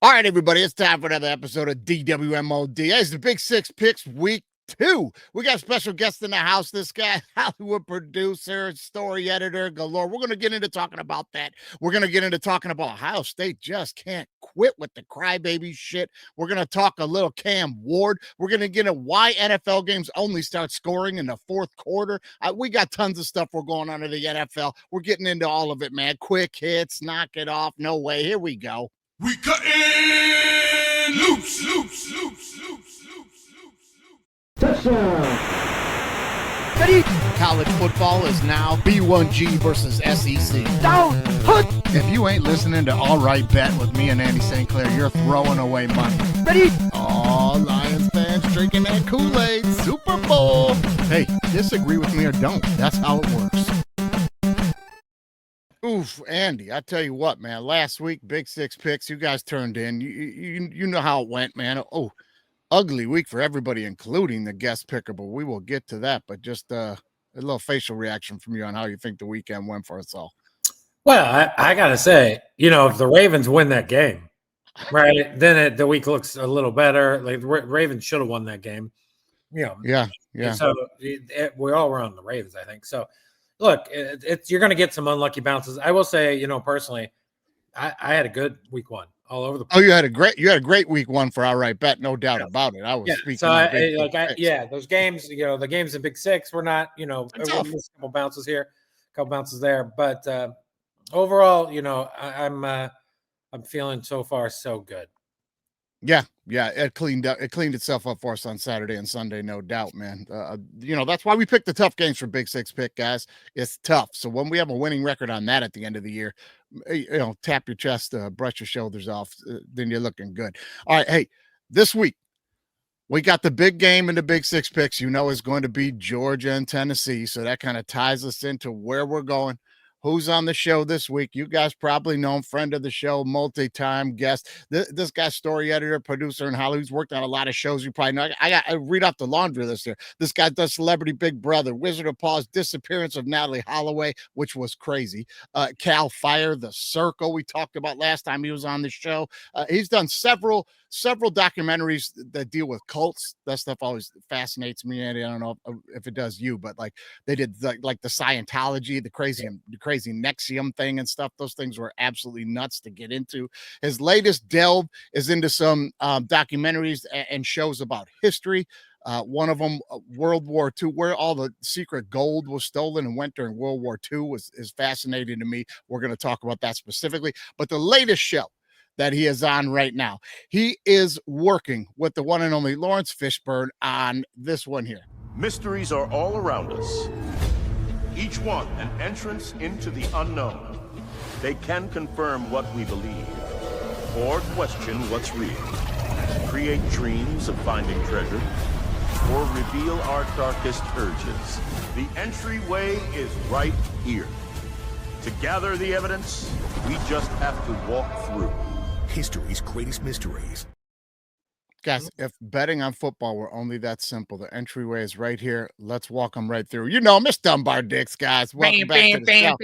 All right, everybody, it's time for another episode of DWMOD. It's the Big Six Picks Week 2. We got a special guest in the house. This guy, Hollywood producer, story editor galore. We're going to get into talking about that. We're going to get into talking about Ohio State just can't quit with the crybaby shit. We're going to talk a little Cam Ward. We're going to get into why NFL games only start scoring in the fourth quarter. We got tons of stuff we're going on in the NFL. We're getting into all of it, man. Quick hits, knock it off. No way. Here we go. We cutting loose. Touchdown. College football is now B1G versus SEC. Down. Put. If you ain't listening to All Right Bet with me and Andy St. Clair, you're throwing away money. Ready? All Lions fans drinking that Kool-Aid. Super Bowl. Hey, disagree with me or don't. That's how it works. Oof, Andy, I tell you what, man, last week, Big Six Picks, you guys turned in. You know how it went, man. Oh, ugly week for everybody, including the guest picker, but we will get to that. But just a little facial reaction from you on how you think the weekend went for us all. Well, I got to say, if the Ravens win that game, right, then the week looks a little better. Like the Ravens should have won that game. Yeah. So we all were on the Ravens, I think. So, look, you're going to get some unlucky bounces. I will say, personally, I had a good week one all over the place. Oh, you had a great week one for All Right Bet, no doubt about it. I was speaking. So those games, the games in Big Six were not, a couple bounces here, a couple bounces there, but overall, I'm feeling so far so good. Yeah, it cleaned itself up for us on Saturday and Sunday, no doubt, man. That's why we pick the tough games for Big Six Pick, guys. It's tough. So when we have a winning record on that at the end of the year, tap your chest, brush your shoulders off, then you're looking good. All right, hey, this week we got the big game in the Big Six Picks. Is going to be Georgia and Tennessee, so that kind of ties us into where we're going. Who's on the show this week? You guys probably know him, friend of the show, multi-time guest. This guy's story editor, producer in Hollywood. He's worked on a lot of shows. You probably know. I read off the laundry list here. This guy does Celebrity Big Brother, Wizard of Oz, Disappearance of Natalie Holloway, which was crazy. Cal Fire, The Circle, we talked about last time he was on the show. He's done several documentaries that deal with cults. That stuff always fascinates me, Andy. I don't know if it does you, but like they did like the Scientology, the crazy Nexium thing and stuff. Those things were absolutely nuts to get into. His latest delve is into some documentaries and shows about history. One of them, World War II, where all the secret gold was stolen and went during World War II, is fascinating to me. We're going to talk about that specifically. But the latest show that he is on right now, he is working with the one and only Lawrence Fishburne on this one here. Mysteries are all around us. Each one an entrance into the unknown. They can confirm what we believe or question what's real. Create dreams of finding treasure or reveal our darkest urges. The entryway is right here. To gather the evidence, we just have to walk through. History's greatest mysteries. Guys, if betting on football were only that simple, the entryway is right here. Let's walk them right through. Miss Dunbar Dicks, guys. Welcome back to the show.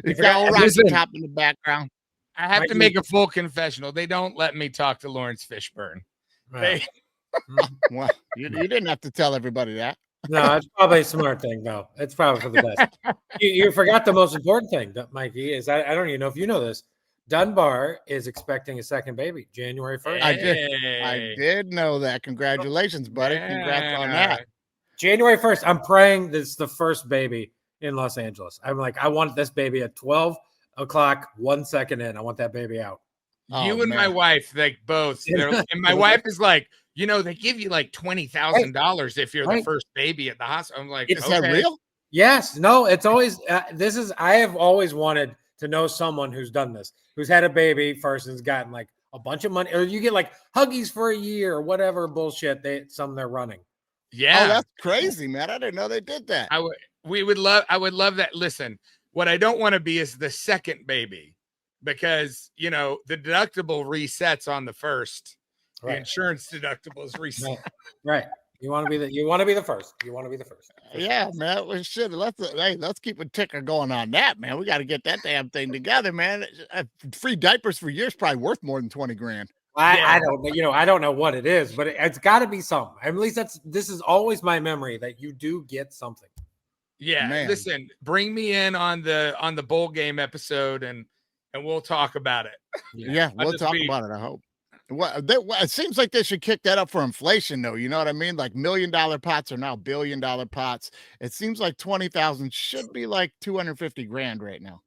It's got old Rocky Top in the background. I have to make a full confessional. They don't let me talk to Lawrence Fishburne. Right. Well, you didn't have to tell everybody that. No, it's probably a smart thing, though. It's probably for the best. You forgot the most important thing, Mikey, is I don't even know if you know this. Dunbar is expecting a second baby, January 1st. I did know that. Congratulations, buddy. Congrats on that. January 1st. I'm praying this is the first baby in Los Angeles. I'm like, I want this baby at 12 o'clock, 1 second in. I want that baby out. My wife, like both. And my wife is like, they give you like $20,000 if you're the first baby at the hospital. I'm like, is that real? Yes. No, it's always, I have always wanted to know someone who's done this, who's had a baby first and's gotten like a bunch of money, or you get like Huggies for a year or whatever bullshit they're running. Yeah. Oh, that's crazy, man. I didn't know they did that. I would love that. Listen, what I don't want to be is the second baby because, the deductible resets on the first. Right. The insurance deductible is reset. Right. You want to be the first. You want to be the first. Yeah, man. Well, shit. Let's keep a ticker going on that, man. We got to get that damn thing together, man. Free diapers for years probably worth more than 20 grand. I don't know. I don't know what it is, but it's got to be something. At least this is always my memory that you do get something. Yeah, Man. Listen, bring me in on the bowl game episode and we'll talk about it. Yeah, we'll talk about it, I hope. It seems like they should kick that up for inflation, though. You know what I mean? Like $1 million pots are now $1 billion pots. It seems like 20,000 should be like 250 grand right now.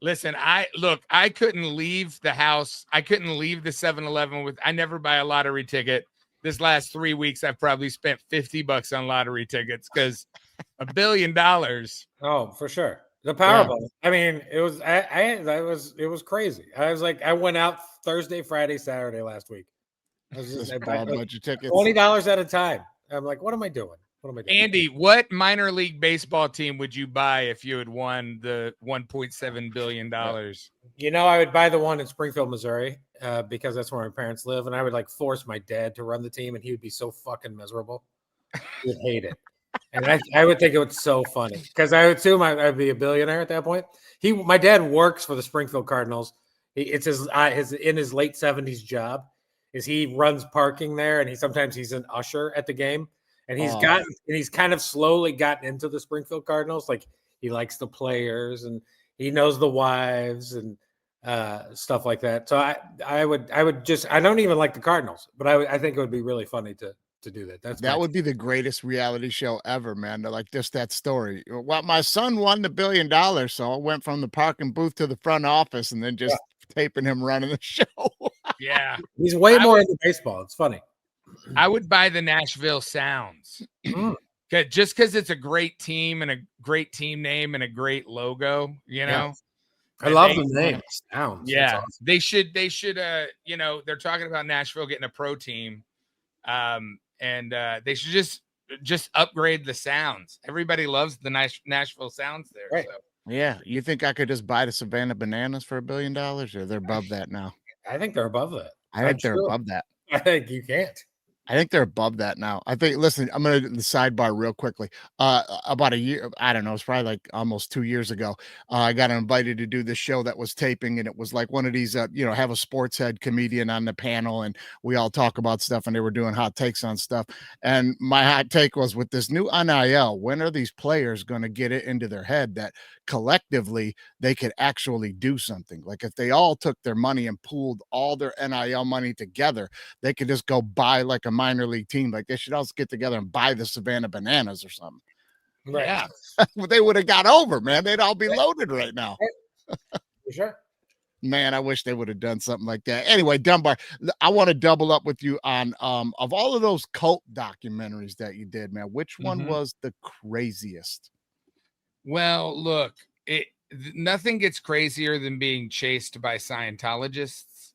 Listen, I couldn't leave the house. I couldn't leave the 7-Eleven I never buy a lottery ticket. This last 3 weeks, I've probably spent $50 on lottery tickets because $1 billion. Oh, for sure. The Powerball. Yeah. I mean, it was crazy. I was like, I went out Thursday, Friday, Saturday last week. I was just I bought a bunch of tickets. $20 at a time. I'm like, what am I doing? What am I doing? Andy, what minor league baseball team would you buy if you had won the $1.7 billion? I would buy the one in Springfield, Missouri, because that's where my parents live, and I would like force my dad to run the team, and he would be so fucking miserable. He would hate it. And I would think it was so funny because I would assume I'd be a billionaire at that point. My dad works for the Springfield Cardinals. It's his in his late 70s job is he runs parking there, and sometimes he's an usher at the game. And he's kind of slowly gotten into the Springfield Cardinals. Like he likes the players and he knows the wives and stuff like that. So I don't even like the Cardinals, but I think it would be really funny to do that. That would be the greatest reality show ever, man. Like just that story. Well, my son won the $1 billion, so I went from the parking booth to the front office and then just taping him running the show. Yeah, he's way more into baseball. It's funny. I would buy the Nashville Sounds just because it's a great team and a great team name and a great logo. I love the name. Sounds. Yeah, awesome. They should. They're talking about Nashville getting a pro team. And they should just upgrade the sounds. Everybody loves the Nashville Sounds there. Right. So. Yeah. You think I could just buy the Savannah Bananas for $1 billion, or they're above that now? I think they're above that. I think they're above that. I think you can't. I think they're above that now. Listen, I'm going to the sidebar real quickly. About a year, I don't know, it's probably like almost 2 years ago. I got invited to do this show that was taping, and it was like one of these, have a sports head comedian on the panel, and we all talk about stuff, and they were doing hot takes on stuff. And my hot take was, with this new NIL, when are these players going to get it into their head that collectively they could actually do something? Like if they all took their money and pooled all their NIL money together, they could just go buy like a minor league team. Like they should also get together and buy the Savannah Bananas or something. Right. Yeah. They would have got over, man. They'd all be loaded right now. For sure. Man, I wish they would have done something like that. Anyway, Dunbar, I want to double up with you on of all of those cult documentaries that you did, man, which one was the craziest? Well, look, nothing gets crazier than being chased by Scientologists.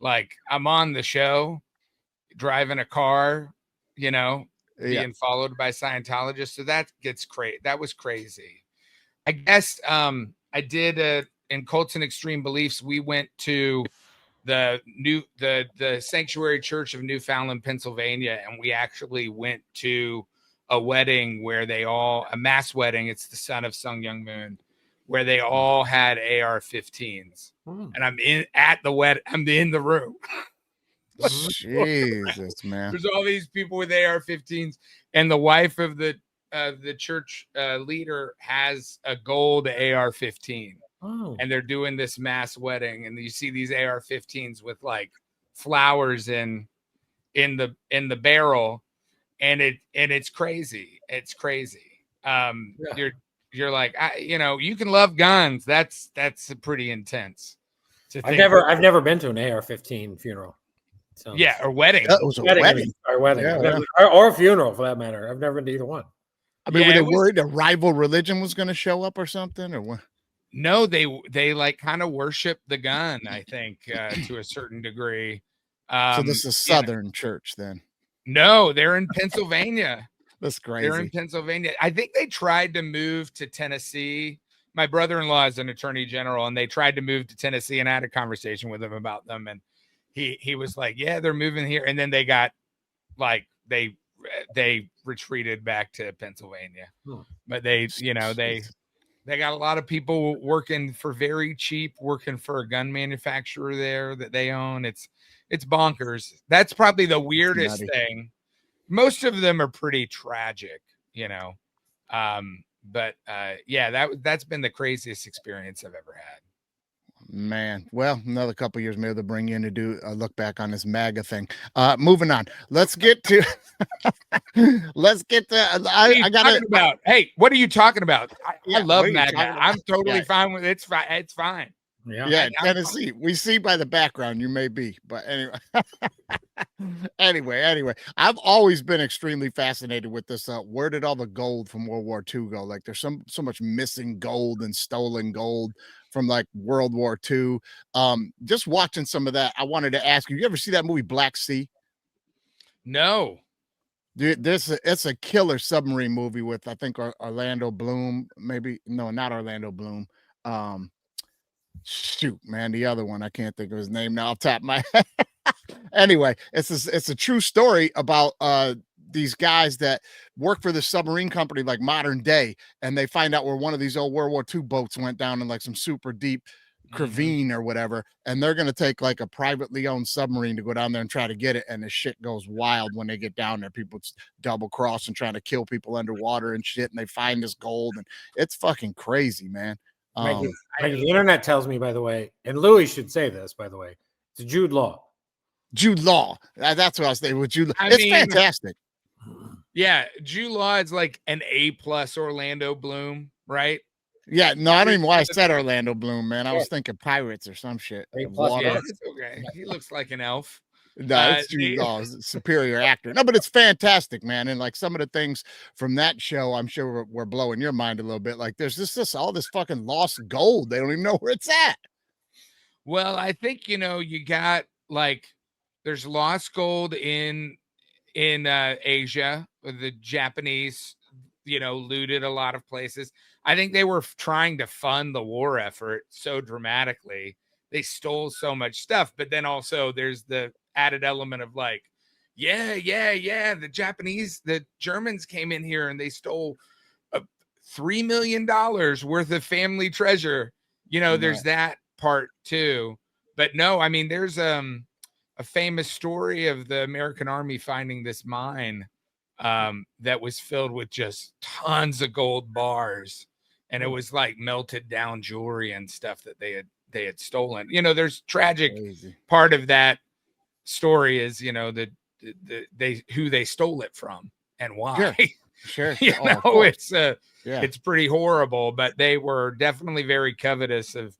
Like I'm on the show, driving a car, being followed by Scientologists. So that gets crazy. That was crazy. I guess I did in Cults and Extreme Beliefs. We went to the Sanctuary Church of Newfoundland, Pennsylvania, and we actually went to a wedding where a mass wedding. It's the son of Sung Young Moon, where they all had AR-15s, and I'm at the wedding. I'm in the room. Jesus, man. There's all these people with AR-15s, and the wife of the church leader has a gold AR-15, and they're doing this mass wedding, and you see these AR-15s with like flowers in the barrel, and it's crazy. It's crazy. You're like, you can love guns. That's pretty intense. I've never been to an AR-15 funeral. So, or wedding. That was a wedding. Or wedding. Yeah. Or a funeral, for that matter. I've never been to either one. I mean, were they worried a rival religion was going to show up or something, or what? No, they like kind of worship the gun, I think, to a certain degree. So this is Southern church then? No, they're in Pennsylvania. That's crazy. They're in Pennsylvania. I think they tried to move to Tennessee. My brother-in-law is an attorney general, and they tried to move to Tennessee, and I had a conversation with him about them, and he was like, yeah, they're moving here. And then they got like, they retreated back to Pennsylvania. Hmm. But they got a lot of people working for very cheap, working for a gun manufacturer there that they own. It's bonkers. That's probably the weirdest thing. Most of them are pretty tragic, But that's been the craziest experience I've ever had. Man, well, another couple years, maybe they'll bring you in to do a look back on this MAGA thing. Moving on. Let's get to. I gotta. Hey, what are you talking about? I love MAGA. I'm totally fine with it. It's fine. Yeah, Tennessee. We see by the background you may be, but anyway. I've always been extremely fascinated with this. Where did all the gold from World War II go? Like, there's so much missing gold and stolen gold from like World War II. Just watching some of that, I wanted to ask you ever see that movie Black Sea? No. Dude, it's a killer submarine movie with, I think, Orlando Bloom. Maybe no, not Orlando Bloom. Shoot, man, the other one, I can't think of his name now off the top of my head. Anyway, it's a true story about these guys that work for the submarine company, like modern day, and they find out where one of these old World War II boats went down in like some super deep ravine or whatever, and they're going to take like a privately owned submarine to go down there and try to get it, and the shit goes wild when they get down there. People double cross and trying to kill people underwater and shit, and they find this gold, and it's fucking crazy, man. The internet tells me, by the way, and Louis should say this, by the way, it's Jude Law. Jude Law. That's what I was saying with Jude Law. It's fantastic. Yeah, Jude Law is like an A+ Orlando Bloom, right? Yeah, no, I don't even know why I said Orlando Bloom, man. I was thinking Pirates or some shit. Yeah, it's okay. He looks like an elf. No, it's Jude Law, superior actor. No, but it's fantastic, man. And like some of the things from that show, I'm sure we're blowing your mind a little bit. Like there's just all this fucking lost gold. They don't even know where it's at. Well, I think you got like there's lost gold in Asia. The Japanese, looted a lot of places. I think they were trying to fund the war effort so dramatically. They stole so much stuff, but then also there's the added element of like, the Germans came in here and they stole $3 million worth of family treasure. There's that part too. But no, I mean, there's a famous story of the American Army finding this mine that was filled with just tons of gold bars, and it was like melted down jewelry and stuff that they had stolen. There's tragic part of that story is who they stole it from and why. Sure. It's pretty horrible, but they were definitely very covetous of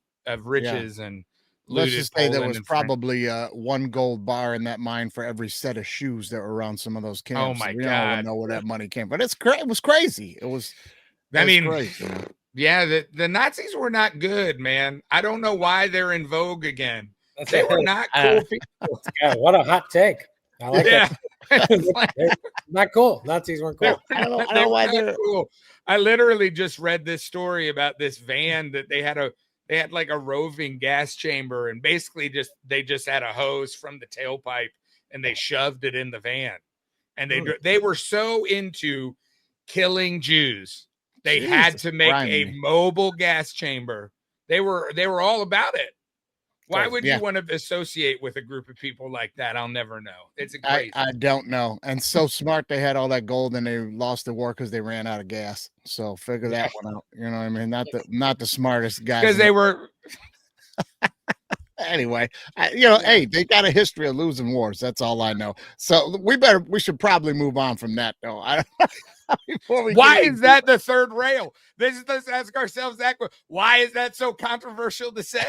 riches and let's just say there was probably one gold bar in that mine for every set of shoes that were around some of those camps. Oh my God. Don't know where that money came from. But it was crazy. It was crazy. Yeah, the Nazis were not good, man. I don't know why they're in vogue again. They were not cool people. Yeah, what a hot take. I like it. Not cool. Nazis weren't cool. I don't know why they're cool. I literally just read this story about this van that they had like a roving gas chamber, and basically they just had a hose from the tailpipe and they shoved it in the van. And they were so into killing Jews. They had to make a mobile gas chamber. They were all about it. Why would you want to associate with a group of people like that? I'll never know. It's crazy. I don't know. And so smart they had all that gold and they lost the war because they ran out of gas. So figure that one out. You know what I mean? Not the smartest guys. Because they were. Anyway, hey, they got a history of losing wars. That's all I know. So we should probably move on from that, though. Why is that the third rail? Let's ask ourselves that. Why is that so controversial to say?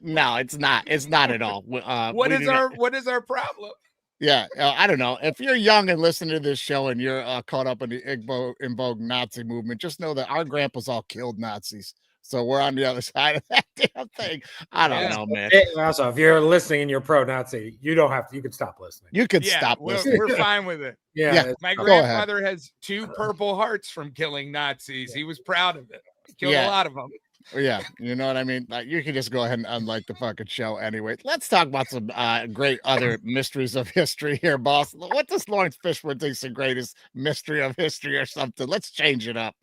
No, it's not. It's not at all. What is our problem? Yeah, I don't know. If you're young and listening to this show and you're caught up in the in vogue Nazi movement, just know that our grandpas all killed Nazis. So we're on the other side of that damn thing. I don't know, man. Also, if you're listening and you're pro-Nazi, you don't have to. You can stop listening. You can stop listening. We're fine with it. Yeah. My grandfather has 2 Purple Hearts from killing Nazis. He was proud of it. He killed a lot of them. Yeah, you know what I mean? Like, you can just go ahead and unlike the fucking show anyway. Let's talk about some great other mysteries of history here, boss. What does Lawrence Fishburne think's the greatest mystery of history or something? Let's change it up.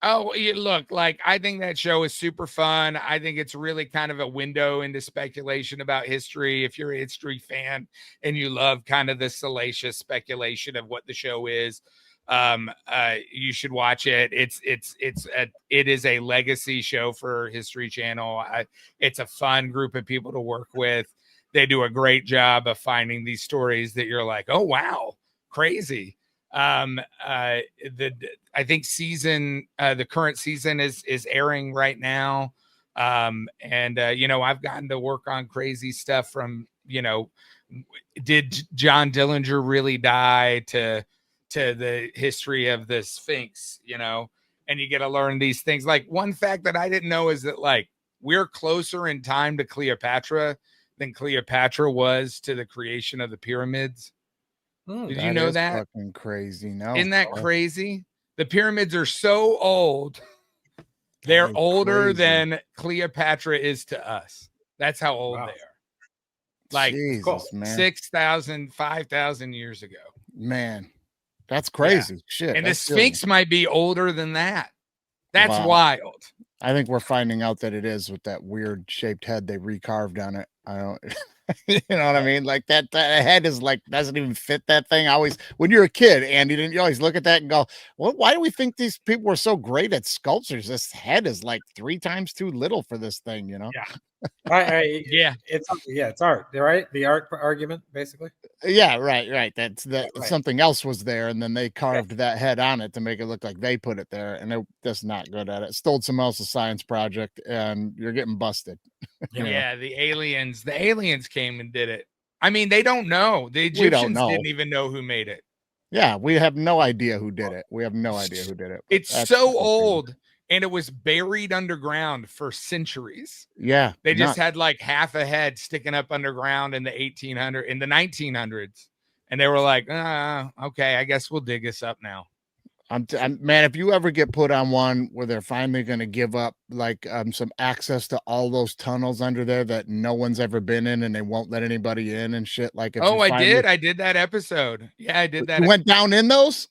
Oh, look, like I think that show is super fun. I think it's really kind of a window into speculation about history. If you're a history fan and you love kind of the salacious speculation of what the show is, you should watch it. It is a legacy show for History Channel. It's a fun group of people to work with. They do a great job of finding these stories that you're like, oh wow, crazy. I think the current season is airing right now. I've gotten to work on crazy stuff from, did John Dillinger really die, to the history of the Sphinx, and you get to learn these things. Like, one fact that I didn't know is that, like, we're closer in time to Cleopatra than Cleopatra was to the creation of the pyramids. Did you know that? Fucking crazy. No. Isn't that crazy? The pyramids are so old. They're older than Cleopatra is to us. That's how old they are. Like, Jesus, man. 6,000, 5,000 years ago. Man, that's crazy. Yeah. Shit. And the Sphinx might be older than that. That's wild. I think we're finding out that it is, with that weird shaped head they recarved on it. I don't, you know what I mean? Like that head is like, doesn't even fit that thing. I always, when you're a kid, Andy, didn't you always look at that and go, well, why do we think these people were so great at sculptures? This head is like 3 times too little for this thing, Yeah. Yeah. It's art, right? The art argument, basically. Yeah, right. That's that. Right. Something else was there, and then they carved that head on it to make it look like they put it there, and they're just not good at it. Stole someone else's science project, and you're getting busted. Yeah, the aliens came and did it. I mean, they don't know. The Egyptians didn't even know who made it. Yeah, we have no idea who did it. It's so old. And it was buried underground for centuries. Yeah. They just had like half a head sticking up underground in the 1900s. And they were like, okay, I guess we'll dig this up now. Man, if you ever get put on one where they're finally going to give up like some access to all those tunnels under there that no one's ever been in, and they won't let anybody in and shit. Like, I did that episode. Yeah, I did that. You went down in those?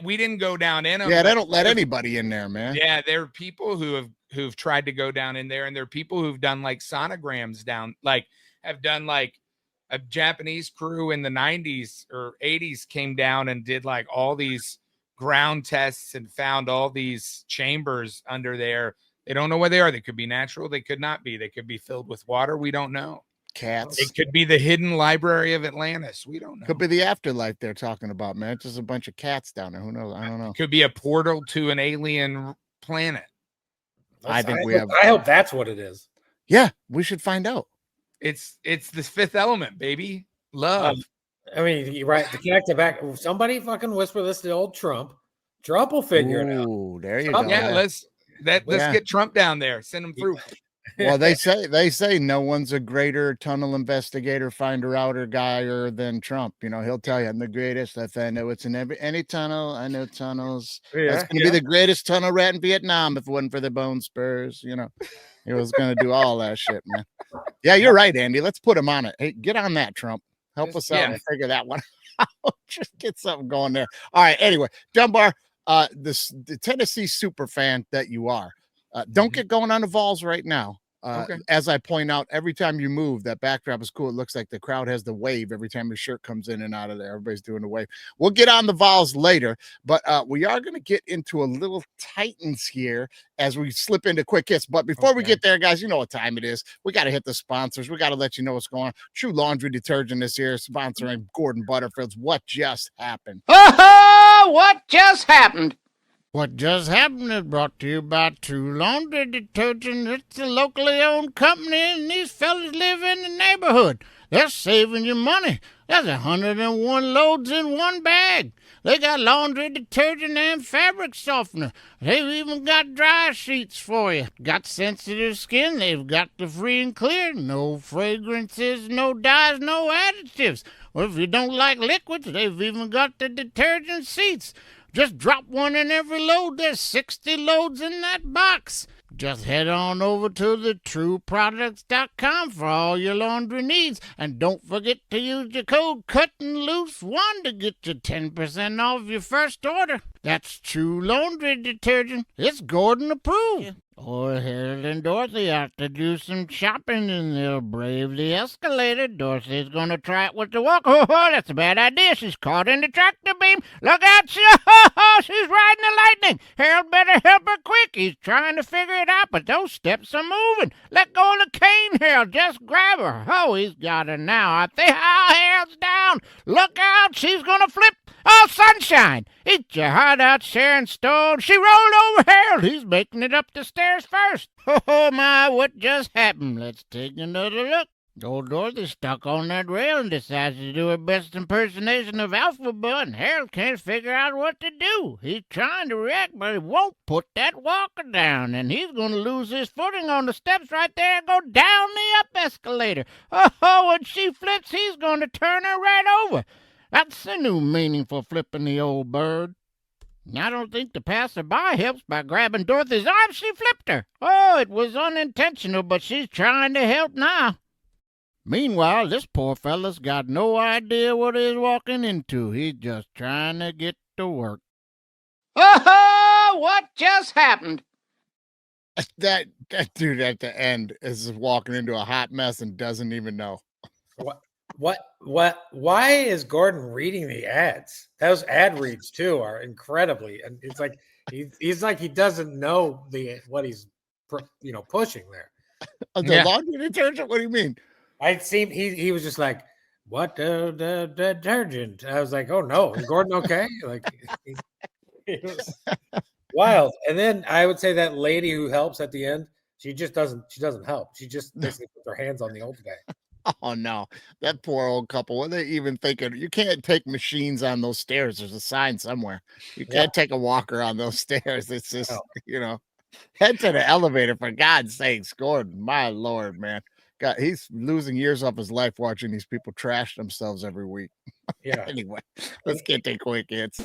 We didn't go down in them. Yeah, they don't let anybody in there, man. Yeah, there are people who've tried to go down in there, and there are people who've done like sonograms down, like have done like a Japanese crew in the 90s or 80s came down and did like all these ground tests and found all these chambers under there. They don't know what they are. They could be natural. They could not be. They could be filled with water. We don't know. Cats. It could be the hidden library of Atlantis. We don't know. Could be the afterlife they're talking about, man. It's just a bunch of cats down there. Who knows? I don't know. It could be a portal to an alien planet. I hope that's what it is. Yeah, we should find out. It's the fifth element, baby. Love. I mean, you're right. To connect it back, somebody fucking whisper this to old Trump. Trump will figure it out. Oh, there you go. Yeah, let's get Trump down there. Send him through. Well, they say no one's a greater tunnel investigator, finder outer guyer than Trump. You know, he'll tell you, I'm the greatest. I know it's in any tunnel. I know tunnels. Yeah, That's gonna be the greatest tunnel rat in Vietnam if it wasn't for the bone spurs. You know, he was gonna do all that shit, man. Yeah, you're right, Andy. Let's put him on it. Hey, get on that, Trump. Help us out and figure that one out. Just get something going there. All right. Anyway, Dunbar, the Tennessee super fan that you are. Don't get going on the Vols right now. Okay. As I point out, every time you move, that backdrop is cool. It looks like the crowd has the wave every time your shirt comes in and out of there. Everybody's doing the wave. We'll get on the Vols later, but we are going to get into a little Titans here as we slip into quick hits. But before we get there, guys, you know what time it is. We got to hit the sponsors. We got to let you know what's going on. True Laundry Detergent is here, sponsoring Gordon Butterfield's What Just Happened. What just happened? What Just Happened is brought to you by True Laundry Detergent. It's a locally owned company, and these fellas live in the neighborhood. They're saving you money. That's 101 loads in one bag. They got laundry detergent and fabric softener. They've even got dry sheets for you. Got sensitive skin, they've got the free and clear. No fragrances, no dyes, no additives. Or if you don't like liquids, they've even got the detergent sheets. Just drop one in every load. There's 60 loads in that box. Just head on over to the TrueProducts.com for all your laundry needs. And don't forget to use your code CUTTINGLOOSE1 to get you 10% off your first order. That's True Laundry Detergent. It's Gordon approved. Yeah. Or Harold and Dorothy have to do some shopping and they'll brave the escalator. Dorothy's gonna try it with the walk. Oh, that's a bad idea. She's caught in the tractor beam. Look out, she's riding the lightning. Harold better help her quick. He's trying to figure it out, but those steps are moving. Let go of the cane, Harold. Just grab her. Oh, he's got her now. I think, Harold's down. Look out, she's gonna flip. Oh, sunshine! Eat your heart out, Sharon Stone. She rolled over Harold. He's making it up the stairs first. Oh, my, what just happened? Let's take another look. Old Dorothy's stuck on that rail and decides to do her best impersonation of Alphaba, and Harold can't figure out what to do. He's trying to react, but he won't put that walker down, and he's going to lose his footing on the steps right there and go down the up escalator. Oh, when she flips, he's going to turn her right over. That's a new meaning for flipping the old bird. I don't think the passerby helps by grabbing Dorothy's arm. She flipped her. Oh, it was unintentional, but she's trying to help now. Meanwhile, this poor fella's got no idea what he's walking into. He's just trying to get to work. Oh, what just happened? That dude at the end is walking into a hot mess and doesn't even know. What? Why is Gordon reading the ads? Those ad reads too are incredibly, and it's like he's like he doesn't know what he's pushing there. The laundry detergent? What do you mean? I'd seen he was just like, what the detergent? I was like, oh no, is Gordon okay? Like it was wild. And then I would say that lady who helps at the end, she doesn't help. She just basically puts her hands on the old guy. Oh no, that poor old couple. What are they even thinking? You can't take machines on those stairs. There's a sign somewhere. You can't take a walker on those stairs. It's just, head to the elevator for God's sakes, Gordon. My Lord, man. God, he's losing years off his life watching these people trash themselves every week. Yeah. Anyway, let's get to quick hits.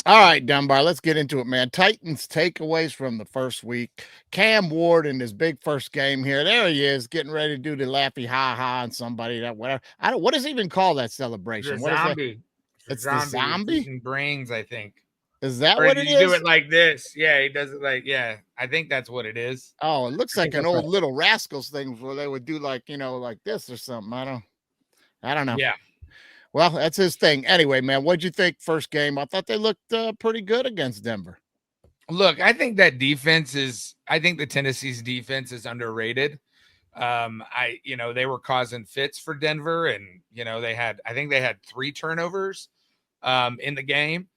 All right, Dunbar, let's get into it, man. Titans takeaways from the first week. Cam Ward in his big first game here. There he is, getting ready to do the laughy ha-ha on somebody. That whatever. What does he even call that celebration? The what zombie. It's the zombie? Eating brains, I think. Is that or what it is? Do it like this. Yeah, he does it like, I think that's what it is. Oh, it looks like an old Little Rascals thing where they would do like, like this or something. I don't know. Yeah. Well, that's his thing. Anyway, man, what'd you think first game? I thought they looked pretty good against Denver. Look, I think the Tennessee's defense is underrated. They were causing fits for Denver, and they had 3 turnovers in the game.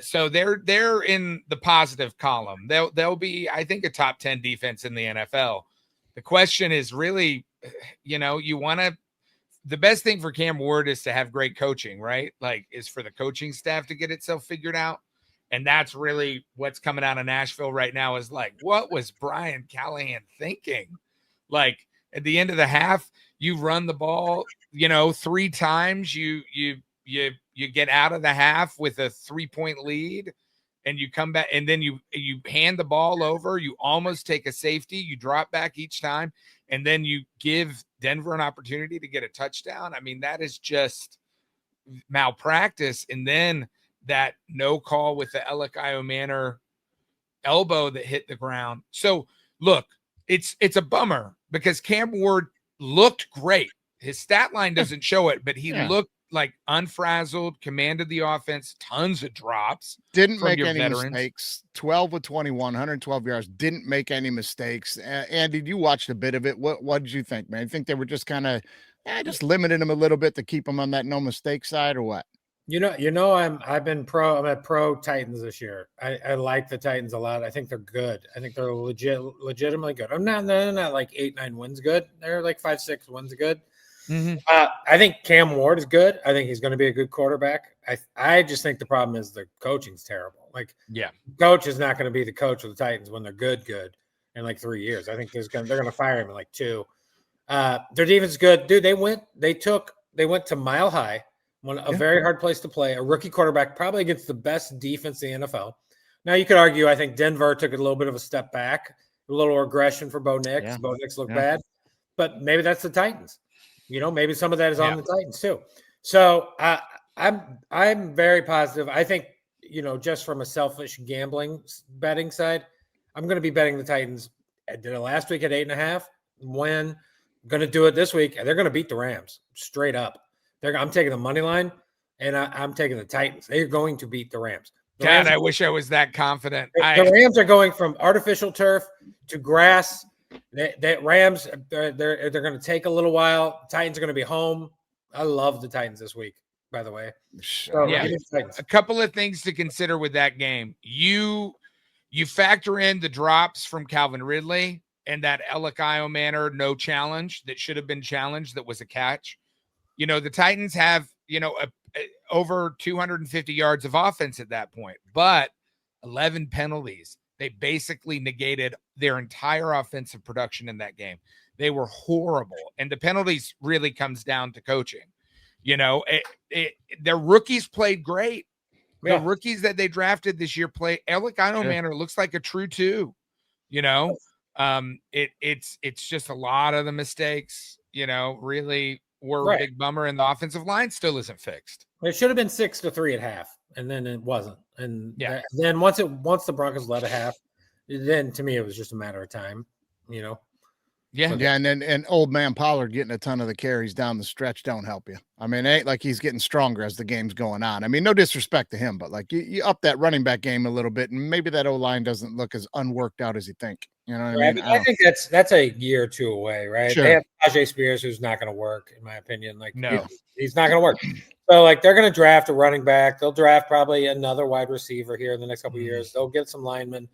So they're in the positive column. They'll be, I think, a top 10 defense in the NFL. The question is really, the best thing for Cam Ward is to have great coaching, right? Like, is for the coaching staff to get itself figured out. And that's really what's coming out of Nashville right now is like, what was Brian Callahan thinking? Like, at the end of the half, you run the ball, 3 times, you get out of the half with a 3-point lead, and you come back, and then you hand the ball over, you almost take a safety, you drop back each time, and then you give Denver an opportunity to get a touchdown. I mean, that is just malpractice. And then that no call with the Elikayo Manor elbow that hit the ground. So look, it's a bummer because Cam Ward looked great. His stat line doesn't show it, but he looked like unfrazzled, commanded the offense, tons of drops. Didn't make any mistakes. 12 of 21, 112 yards. Didn't make any mistakes. Andy, you watched a bit of it. What did you think, man? You think they were just kind of just limiting him a little bit to keep him on that no mistake side, or what? I'm at pro Titans this year. I like the Titans a lot. I think they're good. I think they're legitimately good. They're not like 8-9 wins good. They're like 5-6 wins good. Mm-hmm. I think Cam Ward is good. I think he's going to be a good quarterback. I just think the problem is the coaching's terrible. Like, coach is not going to be the coach of the Titans when they're good in like 3 years. I think they're going to fire him in like 2. Their defense is good, dude. They went to Mile High A very hard place to play. A rookie quarterback, probably against the best defense in the NFL. Now, you could argue, I think Denver took a little bit of a step back, a little regression for Bo Nix. Yeah. Bo Nix looked bad, but maybe that's the Titans. Maybe some of that is on the Titans too. So I'm very positive. I think, just from a selfish gambling betting side, I'm going to be betting the Titans. I did it last week at 8.5. I'm going to do it this week, and they're going to beat the Rams straight up. I'm taking the money line, and I'm taking the Titans. They're going to beat the Rams. I wish I was that confident. The Rams are going from artificial turf to grass. The Rams, they're going to take a little while. Titans are going to be home. I love the Titans this week, by the way. So, a couple of things to consider with that game. You factor in the drops from Calvin Ridley and that Elikayo Manor no challenge that should have been challenged that was a catch. The Titans have, over 250 yards of offense at that point, but 11 penalties. They basically negated their entire offensive production in that game. They were horrible. And the penalties really comes down to coaching. Their rookies played great. The rookies that they drafted this year play. Elikayo Manor looks like a true 2. It's just a lot of the mistakes, really were a big bummer, and the offensive line still isn't fixed. It should have been 6-3 at half, and then it wasn't. And then once the Broncos led a half, then to me it was just a matter of time, Yeah, and old man Pollard getting a ton of the carries down the stretch don't help you. I mean, it ain't like he's getting stronger as the game's going on. I mean, no disrespect to him, but like you up that running back game a little bit, and maybe that O-line doesn't look as unworked out as you think. You know what I mean? I think that's a year or two away, right? Sure. They have Tajay Spears, who's not going to work, in my opinion. Like, no, he's not going to work. So, like, they're going to draft a running back. They'll draft probably another wide receiver here in the next couple of years. They'll get some linemen,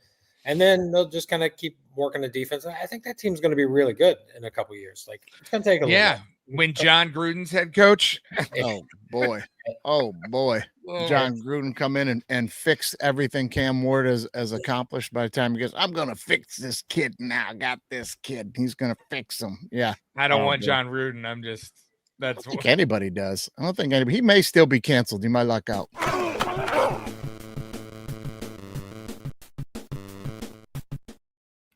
and then they'll just kind of keep working the defense. I think that team's going to be really good in a couple of years. Like, it's going to take a little bit. When John Gruden's head coach. Oh boy. John Gruden come in and fix everything Cam Ward has accomplished. By the time he goes, I'm gonna fix this kid now. I got this kid. He's gonna fix him. Yeah. I don't want John Gruden. I don't think anybody does. I don't think anybody. He may still be canceled. He might luck out.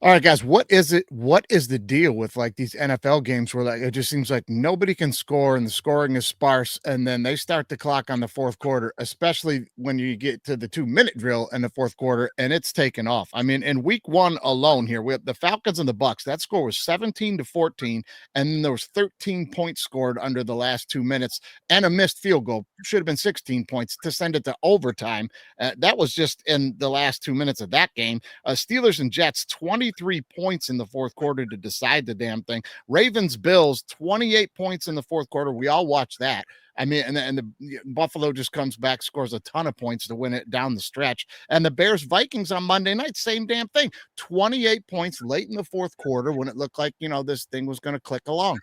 All right, guys, what is it? What is the deal with like these NFL games where like it just seems like nobody can score and the scoring is sparse, and then they start the clock on the fourth quarter, especially when you get to the 2-minute drill in the fourth quarter and it's taken off. I mean, in week 1 alone here, we have the Falcons and the Bucks. That score was 17-14, and then there was 13 points scored under the last 2 minutes and a missed field goal. Should have been 16 points to send it to overtime. That was just in the last 2 minutes of that game. Steelers and Jets, 23 points in the fourth quarter to decide the damn thing. Ravens Bills, 28 points in the fourth quarter. We all watched that. I mean, and the Buffalo just comes back, scores a ton of points to win it down the stretch. And the Bears Vikings on Monday night, same damn thing. 28 points late in the fourth quarter when it looked like, this thing was going to click along.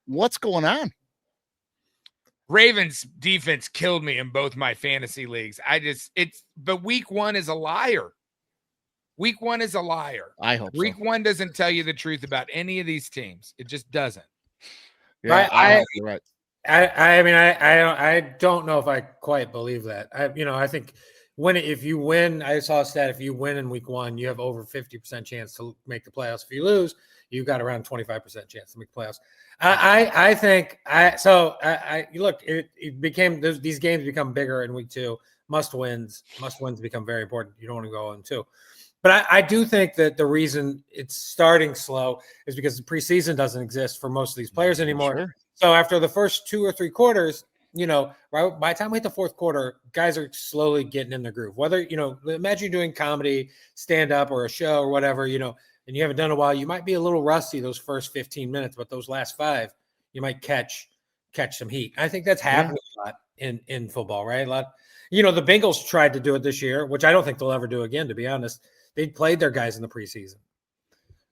What's going on? Ravens defense killed me in both my fantasy leagues. But week 1 is a liar. Week 1 is a liar. I hope Week 1 doesn't tell you the truth about any of these teams. It just doesn't. Yeah, I you're right. I mean, I don't know if I quite believe that. I think if you win, I saw a stat, if you win in week 1, you have over 50% chance to make the playoffs. If you lose, you've got around 25% chance to make the playoffs. Look, it became, these games become bigger in week 2. Must wins become very important. You don't want to go on 2. But I do think that the reason it's starting slow is because the preseason doesn't exist for most of these players anymore. Sure. So after the first 2 or 3 quarters, by the time we hit the fourth quarter, guys are slowly getting in the groove. Whether, imagine doing comedy, stand up or a show or whatever, and you haven't done it a while, you might be a little rusty those first 15 minutes, but those last 5, you might catch some heat. I think that's happening a lot in football, right? A lot. The Bengals tried to do it this year, which I don't think they'll ever do again, to be honest. They played their guys in the preseason,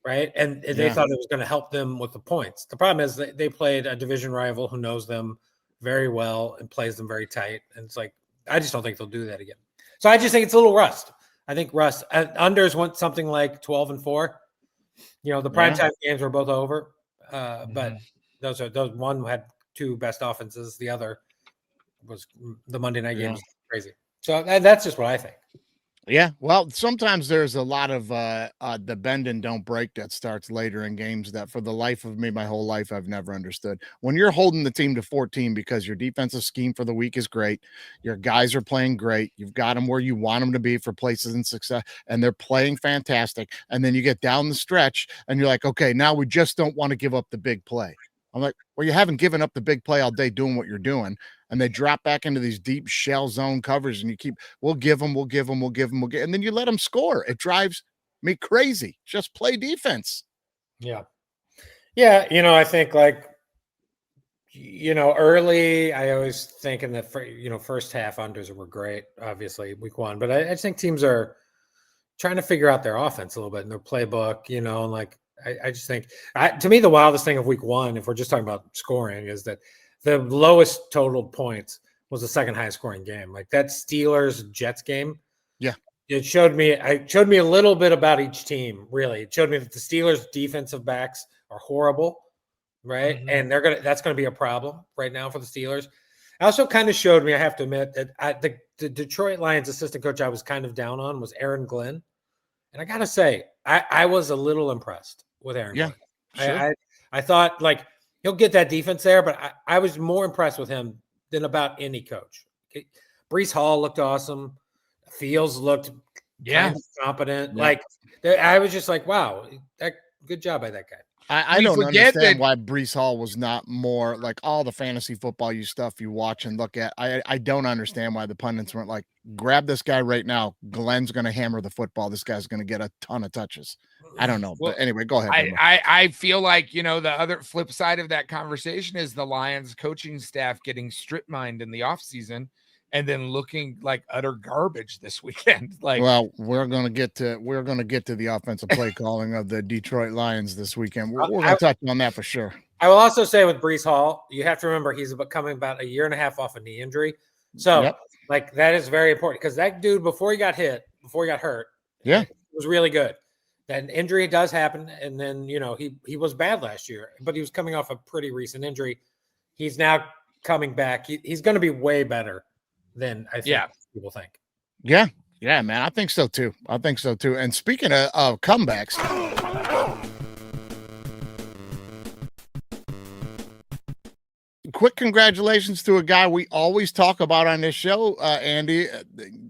right? And they thought it was going to help them with the points. The problem is they played a division rival who knows them very well and plays them very tight. And it's like, I just don't think they'll do that again. So I just think it's a little rust. I think rust. Unders went something like 12-4. The primetime games were both over. But those one had 2 best offenses. The other was the Monday night game Yeah. was crazy. So that's just what I think. Yeah, well, sometimes there's a lot of the bend and don't break that starts later in games that for the life of me, my whole life, I've never understood. When you're holding the team to 14 because your defensive scheme for the week is great, your guys are playing great, you've got them where you want them to be for places and success, and they're playing fantastic, and then you get down the stretch and you're like, okay, now we just don't want to give up the big play. I'm like, well, you haven't given up the big play all day doing what you're doing. And they drop back into these deep shell zone covers, and you keep, we'll give them, and then you let them score. It drives me crazy. Just play defense. Yeah. Yeah. I think early, I always think in the first half unders were great, obviously week 1, but I just think teams are trying to figure out their offense a little bit in their playbook, and I just think to me, the wildest thing of week 1, if we're just talking about scoring, is that the lowest total points was the second highest scoring game. Like that Steelers Jets game. Yeah. It showed me a little bit about each team. Really. It showed me that the Steelers defensive backs are horrible. Right. Mm-hmm. And that's going to be a problem right now for the Steelers. It also kind of showed me, I have to admit, that the Detroit Lions assistant coach I was kind of down on was Aaron Glenn. And I got to say, I was a little impressed with Aaron Glenn. Sure. I thought he'll get that defense there, but I was more impressed with him than about any coach. Breece Hall looked awesome. Fields looked kind of competent. Yeah. I was just like, wow, good job by that guy. I don't understand why Breece Hall was not more like all the fantasy football stuff you watch and look at. I don't understand why the pundits weren't like, grab this guy right now. Glenn's going to hammer the football. This guy's going to get a ton of touches. I don't know. Well, but anyway, go ahead. I feel like, the other flip side of that conversation is the Lions coaching staff getting strip mined in the offseason and then looking like utter garbage this weekend. Well, we're going to get to the offensive play calling of the Detroit Lions this weekend. We're going to touch on that for sure. I will also say with Breece Hall, you have to remember he's coming about a year and a half off a knee injury. So that is very important because that dude, before he got hurt, was really good. That injury does happen. And then, he was bad last year, but he was coming off a pretty recent injury. He's now coming back. He's going to be way better than I think people think. Yeah, man. I think so too. And speaking of comebacks, quick congratulations to a guy we always talk about on this show, Andy,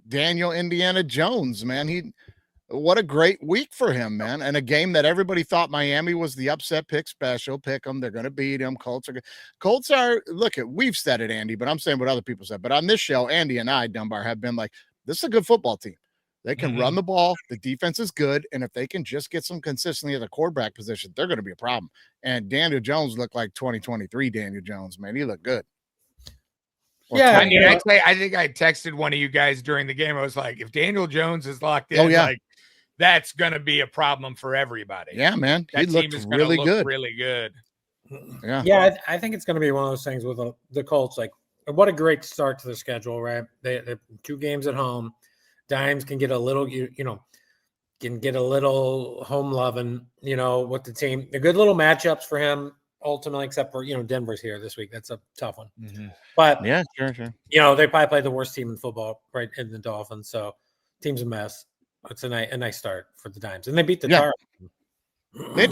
Daniel Indiana Jones, man. What a great week for him, man. And a game that everybody thought Miami was the upset pick special. Pick them. They're going to beat them. Colts are, we've said it, Andy, but I'm saying what other people said. But on this show, Andy and I, Dunbar, have been like, this is a good football team. They can run the ball. The defense is good. And if they can just get some consistency at the quarterback position, they're going to be a problem. And Daniel Jones looked like 2023 Daniel Jones, man. He looked good. I think I texted one of you guys during the game. I was like, if Daniel Jones is locked in, that's going to be a problem for everybody. Yeah, man. That he looked really good. Really good. Yeah. I think it's going to be one of those things with the Colts. What a great start to the schedule, right? They 2 games at home. Dimes can get a little, can get a little home loving, with the team. The good little matchups for him ultimately, except for, Denver's here this week. That's a tough one. Mm-hmm. But yeah, sure. They probably played the worst team in football, right, in the Dolphins. So team's a mess. It's a nice start for the Dimes, and they beat the Tar. They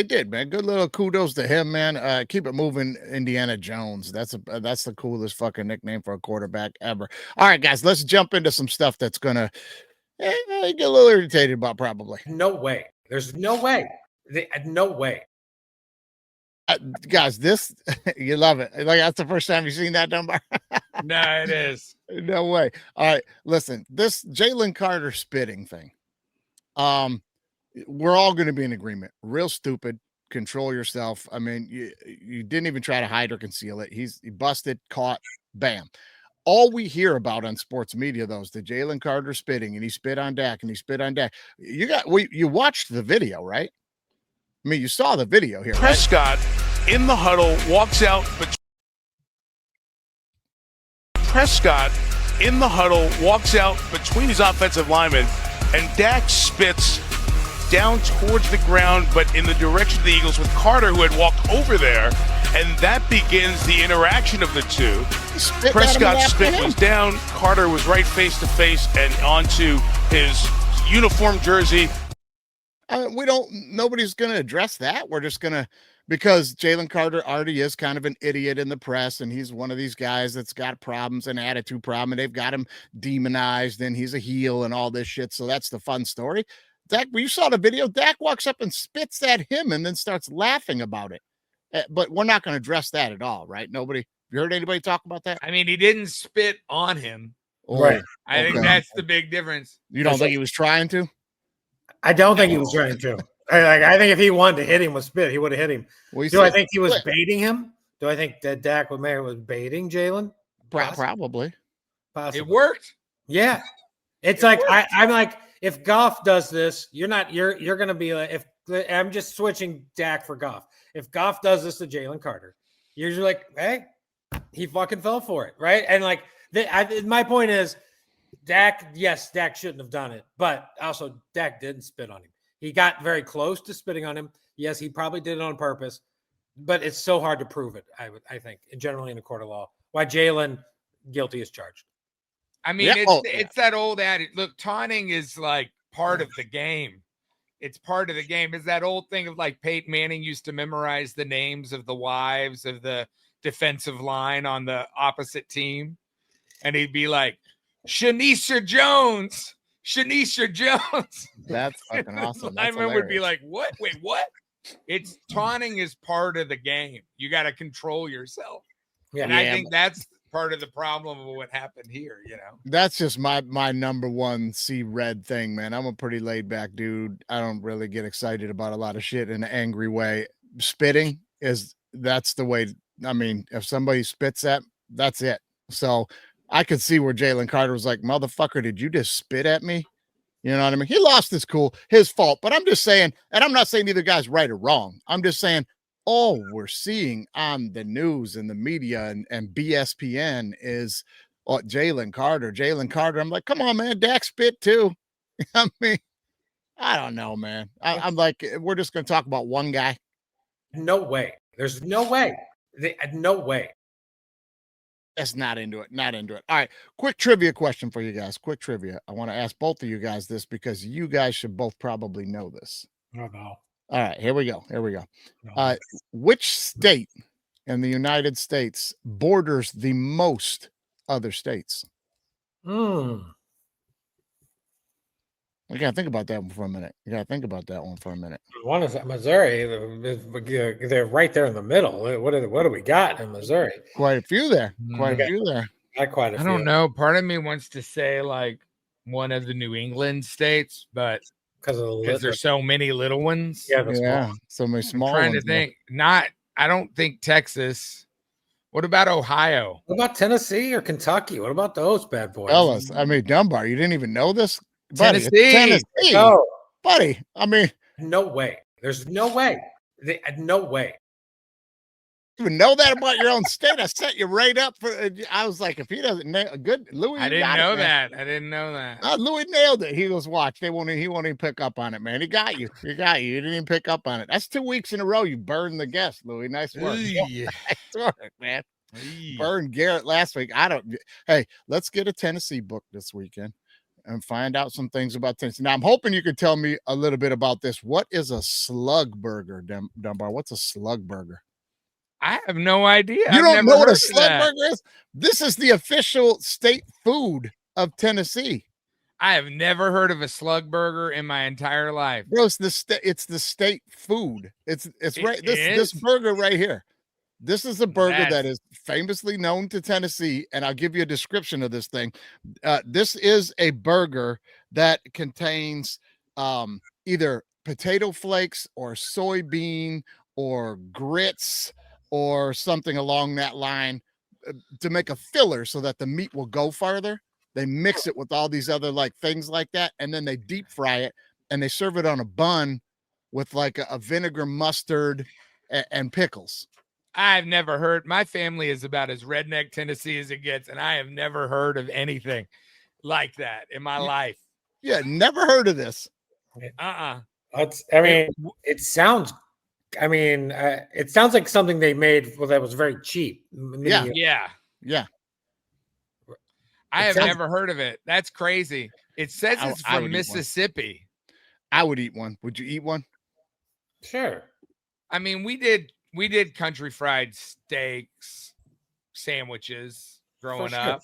did, man. Good little kudos to him, man. Keep it moving, Indiana Jones. That's the coolest fucking nickname for a quarterback ever. All right, guys, let's jump into some stuff that's gonna get a little irritated about probably. No way. There's no way. No way. Guys, this you love it. That's the first time you've seen that, Dunbar. No, it is. No way. All right, listen. This Jalen Carter spitting thing. We're all going to be in agreement. Real stupid. Control yourself. I mean, you didn't even try to hide or conceal it. He busted, caught, bam. All we hear about on sports media, though, is the Jalen Carter spitting, and he spit on Dak, and he spit on Dak. You watched the video, right? I mean, you saw the video here. Prescott in the huddle walks out. Prescott in the huddle walks out between his offensive linemen, and Dak spits down towards the ground, but in the direction of the Eagles, with Carter, who had walked over there, and that begins the interaction of the two. Spit Prescott's at him spit and was after him. down. Carter was right face to face and onto his uniform jersey. Nobody's going to address that. We're just going to, because Jalen Carter already is kind of an idiot in the press, and he's one of these guys that's got problems, an attitude problem, and they've got him demonized, and he's a heel and all this shit. So that's the fun story. Dak, you saw the video. Dak walks up and spits at him and then starts laughing about it. But we're not going to address that at all, right? Nobody. You heard anybody talk about that? I mean, he didn't spit on him. Right. I think that's the big difference. You don't think he was trying to? I don't think he was trying to. I think if he wanted to hit him with spit, he would have hit him. Well, Do I think he was baiting him? Do I think that Dak was baiting Jalen? Probably. Possibly. It worked. Yeah. It's like I'm like, if Goff does this, you're gonna be like, if I'm just switching Dak for Goff. If Goff does this to Jalen Carter, you're just like, hey, he fucking fell for it, right? And like, my point is, Dak shouldn't have done it, but also Dak didn't spit on him. He got very close to spitting on him. Yes, he probably did it on purpose, but it's so hard to prove it. I think, generally in a court of law, why Jalen guilty is charged. I mean, it's that old adage. Look, taunting is like part of the game. It's part of the game. It's that old thing of like Peyton Manning used to memorize the names of the wives of the defensive line on the opposite team. And he'd be like, Shanisha Jones. That's fucking awesome. I would be like, what? Wait, what? It's taunting is part of the game. You got to control yourself. Yeah. And I think that's part of the problem of what happened here, you know. That's just my number one see red thing, man. I'm a pretty laid back dude. I don't really get excited about a lot of shit in an angry way. Spitting that's the way. I mean, if somebody spits at, that's it. So I could see where Jalen Carter was like, motherfucker, did you just spit at me? You know what I mean? He lost his cool, his fault. But I'm just saying, and I'm not saying either guy's right or wrong. I'm just saying all we're seeing on the news and the media and BSPN is Jalen Carter. I'm like, come on, man, Dak spit too. I mean, I don't know, man. I'm like, we're just going to talk about one guy. No way. There's no way. No way. That's not into it. Not into it. All right. Quick trivia question for you guys. Quick trivia. I want to ask both of you guys this because you guys should both probably know this. Oh, no. All right. Here we go. No. Which state in the United States borders the most other states? You gotta think about that one for a minute. One is Missouri. They're right there in the middle. What do we got in Missouri? Quite a few there. Not quite a few. I don't know. Part of me wants to say like one of the New England states, but because there's so many little ones. Yeah, so many small. I'm trying to think. I don't think Texas. What about Ohio? What about Tennessee or Kentucky? What about those bad boys? Fellas, I mean, Dunbar, you didn't even know this? Buddy, Tennessee. No. Buddy, I mean, no way. There's no way. No way. You even know that about your own state? I set you right up for. I was like, if he doesn't nail good, Louis. I didn't know that. Louis nailed it. He goes, watch. He won't even pick up on it, man. He got you. You didn't even pick up on it. That's 2 weeks in a row. You burned the guest, Louis. Nice work. Nice work, man. Burned Garrett last week. Hey, let's get a Tennessee book this weekend and find out some things about Tennessee. Now, I'm hoping you could tell me a little bit about this. What is a slug burger, Dunbar? What's a slug burger? I have no idea. You don't know what a slug burger is? This is the official state food of Tennessee. I have never heard of a slug burger in my entire life. Bro, it's the state food. It's right. This burger right here. This is a burger that is famously known to Tennessee, and I'll give you a description of this thing. This is a burger that contains either potato flakes or soybean or grits or something along that line to make a filler so that the meat will go farther. They mix it with all these other like things like that, and then they deep fry it, and they serve it on a bun with like a vinegar, mustard, and pickles. I've never heard. My family is about as redneck Tennessee as it gets, and I have never heard of anything like that in my life. Yeah, never heard of this. I mean, it sounds I mean, it sounds like something they made that was very cheap. Yeah. Yeah. I have never heard of it. That's crazy. It says it's I from would eat one. Mississippi. I would eat one. Would you eat one? Sure. I mean, we did country fried steaks, sandwiches growing up.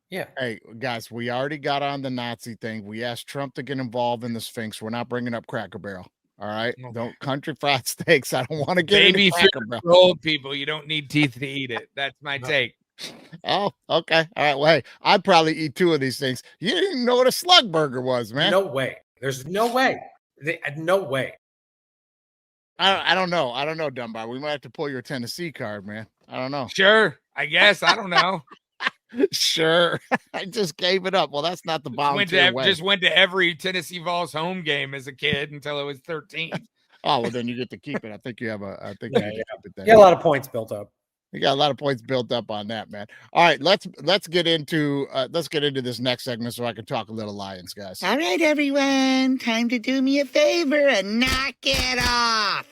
Yeah. Hey, guys, we already got on the Nazi thing. We asked Trump to get involved in the Sphinx. We're not bringing up Cracker Barrel. All right. Okay. Don't country fried steaks. I don't want to get Baby into Cracker Barrel. for old people. You don't need teeth to eat it. That's my take. Oh, okay. All right. Well, hey, I'd probably eat 2 of these things. You didn't even know what a slug burger was, man. No way. There's no way. No way. I don't know. I don't know, Dunbar. We might have to pull your Tennessee card, man. I don't know. Sure. I guess. I don't know. Sure. I just gave it up. Well, that's not the volunteer way. Just went to every Tennessee Vols home game as a kid until I was 13. Oh, well, then you get to keep it. I think you have you get to keep it then. You got a lot of points built up. You got a lot of points built up on that, man. All right, let's get into this next segment so I can talk a little Lions, guys. All right, everyone, time to do me a favor and knock it off.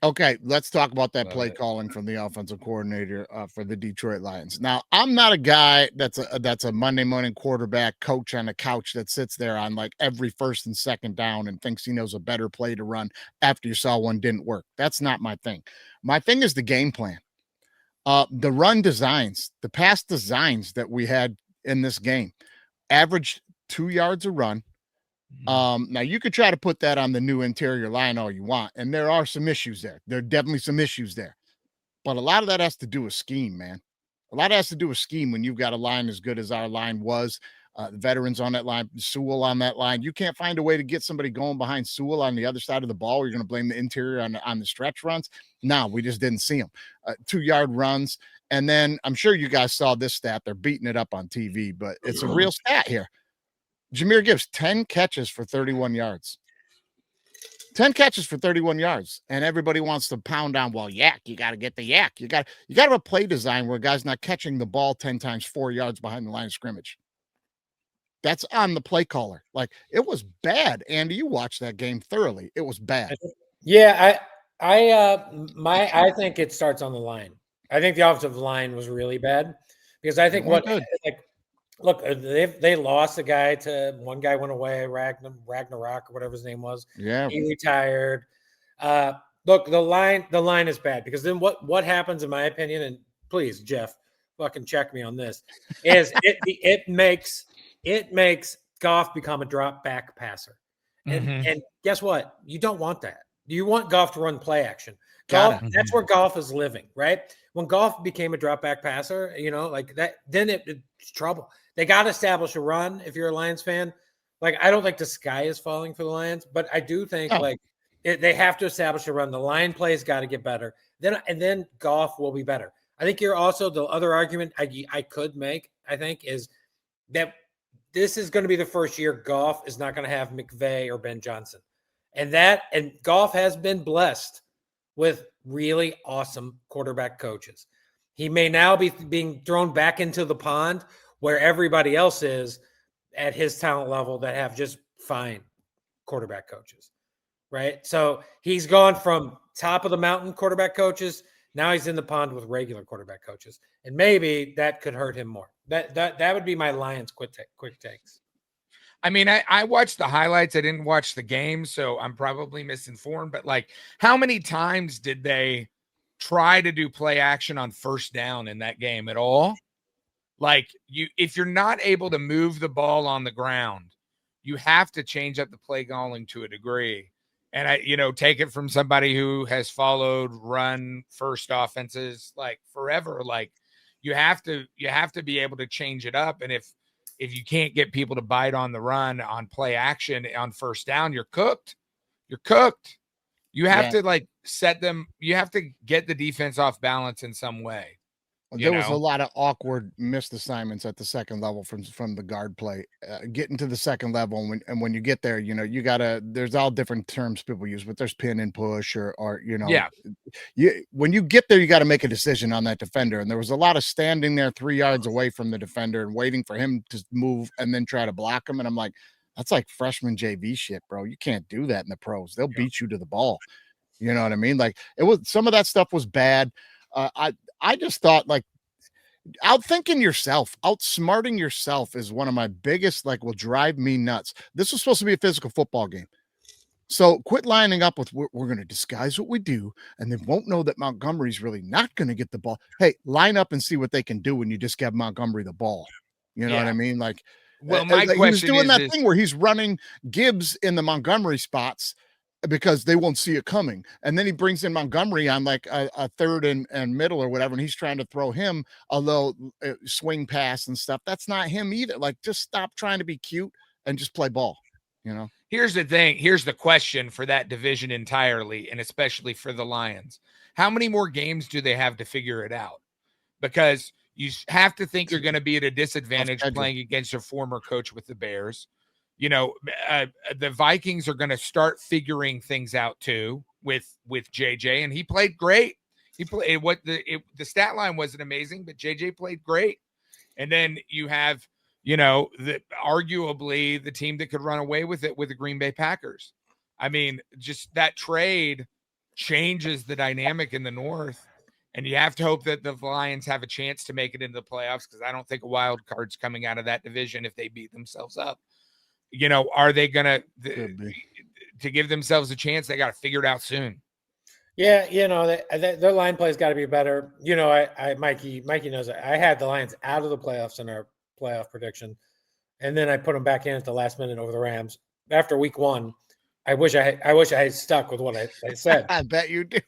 Okay, let's talk about that play calling from the offensive coordinator for the Detroit Lions. Now, I'm not a guy that's a Monday morning quarterback coach on the couch that sits there on like every first and second down and thinks he knows a better play to run after you saw one didn't work. That's not my thing. My thing is the game plan. The run designs, the pass designs that we had in this game averaged 2 yards a run. Now you could try to put that on the new interior line all you want, and there are some issues there. There are definitely some issues there, but a lot of that has to do with scheme, man. A lot has to do with scheme when you've got a line as good as our line was. The veterans on that line, Sewell on that line. You can't find a way to get somebody going behind Sewell on the other side of the ball. You're going to blame the interior on the stretch runs. No, we just didn't see them. 2-yard runs. And then I'm sure you guys saw this stat. They're beating it up on TV, but it's a real stat here. Jahmyr Gibbs, 10 catches for 31 yards. 10 catches for 31 yards. And everybody wants to pound on, well, yak, you got to get the yak. You got to have a play design where a guy's not catching the ball 10 times 4 yards behind the line of scrimmage. That's on the play caller. Like, it was bad. Andy, you watched that game thoroughly. It was bad. Yeah, I think it starts on the line. I think the offensive line was really bad because I think look, they lost a guy to one guy went away, Ragnarok or whatever his name was. Yeah, he retired. Look, the line is bad because then what happens, in my opinion, and please, Jeff, fucking check me on this, is it makes Goff become a drop back passer. And guess what? You don't want that. You want Goff to run play action. Goff, that's where Goff is living, right? When Goff became a drop back passer, like that, then it's trouble. They got to establish a run. If you're a Lions fan, like, I don't think the sky is falling for the Lions, but I do think they have to establish a run. The line plays got to get better. Then Goff will be better. I think you're also the other argument I could make, I think, is that this is going to be the first year Goff is not going to have McVay or Ben Johnson. And Goff has been blessed with really awesome quarterback coaches. He may now be being thrown back into the pond where everybody else is at his talent level that have just fine quarterback coaches, right? So he's gone from top of the mountain quarterback coaches. Now he's in the pond with regular quarterback coaches. And maybe that could hurt him more. That would be my Lions quick takes. I mean, I watched the highlights. I didn't watch the game, so I'm probably misinformed. But, like, how many times did they try to do play action on first down in that game at all? Like, if you're not able to move the ball on the ground, you have to change up the play calling to a degree. And take it from somebody who has followed run first offenses like forever. Like, you have to be able to change it up. And if you can't get people to bite on the run on play action on first down, you're cooked. You're cooked. You have to set them. You have to get the defense off balance in some way. There was a lot of awkward missed assignments at the second level from the guard play. Getting to the second level, and when you get there, you gotta. There's all different terms people use, but there's pin and push, or when you get there, you got to make a decision on that defender. And there was a lot of standing there 3 yards away from the defender and waiting for him to move and then try to block him. And I'm like, that's like freshman JV shit, bro. You can't do that in the pros. They'll beat you to the ball. You know what I mean? Like it was some of that stuff was bad. I just thought like outthinking yourself, outsmarting yourself is one of my biggest, like, will drive me nuts. This was supposed to be a physical football game. So quit lining up with we're going to disguise what we do and they won't know that Montgomery's really not going to get the ball. Hey, line up and see what they can do when you just give Montgomery the ball. You know what I Yeah. mean? Like, Well, my like he was question doing that is thing where he's running Gibbs in the Montgomery spots because they won't see it coming. And then he brings in Montgomery on like a third and middle or whatever. And he's trying to throw him a low swing pass and stuff. That's not him either. Like, just stop trying to be cute and just play ball, you know? here's the thing. Here's the question for that division entirely, and especially for the Lions. How many more games do they have to figure it out? Because you have to think you're going to be at a disadvantage playing against a former coach with the Bears. You know, the Vikings are going to start figuring things out too with JJ, and he played great. He played the stat line wasn't amazing, but JJ played great. And then you have, you know, arguably the team that could run away with it with the Green Bay Packers. I mean, just that trade changes the dynamic in the North. And you have to hope that the Lions have a chance to make it into the playoffs, because I don't think a wild card's coming out of that division if they beat themselves up. You know, are they going to give themselves a chance? They got to figure it out soon. Yeah, you know, their line play's got to be better. You know, Mikey knows that I had the Lions out of the playoffs in our playoff prediction, and then I put them back in at the last minute over the Rams after week 1. I wish I had stuck with what I said. I bet you do.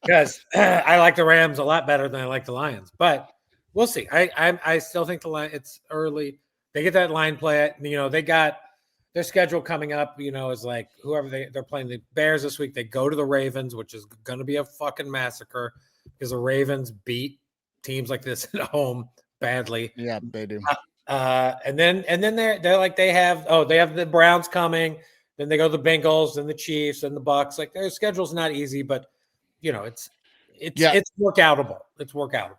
Because I like the Rams a lot better than I like the Lions, but we'll see. I still think the line. It's early. They get that line play. You know, they got their schedule coming up. You know, is like whoever they're playing the Bears this week. They go to the Ravens, which is going to be a fucking massacre because the Ravens beat teams like this at home badly. Yeah, they do. And then they're like they have the Browns coming. Then they go to the Bengals and the Chiefs and the Bucks. Like their schedule's not easy, but you know, it's workoutable. It's workoutable.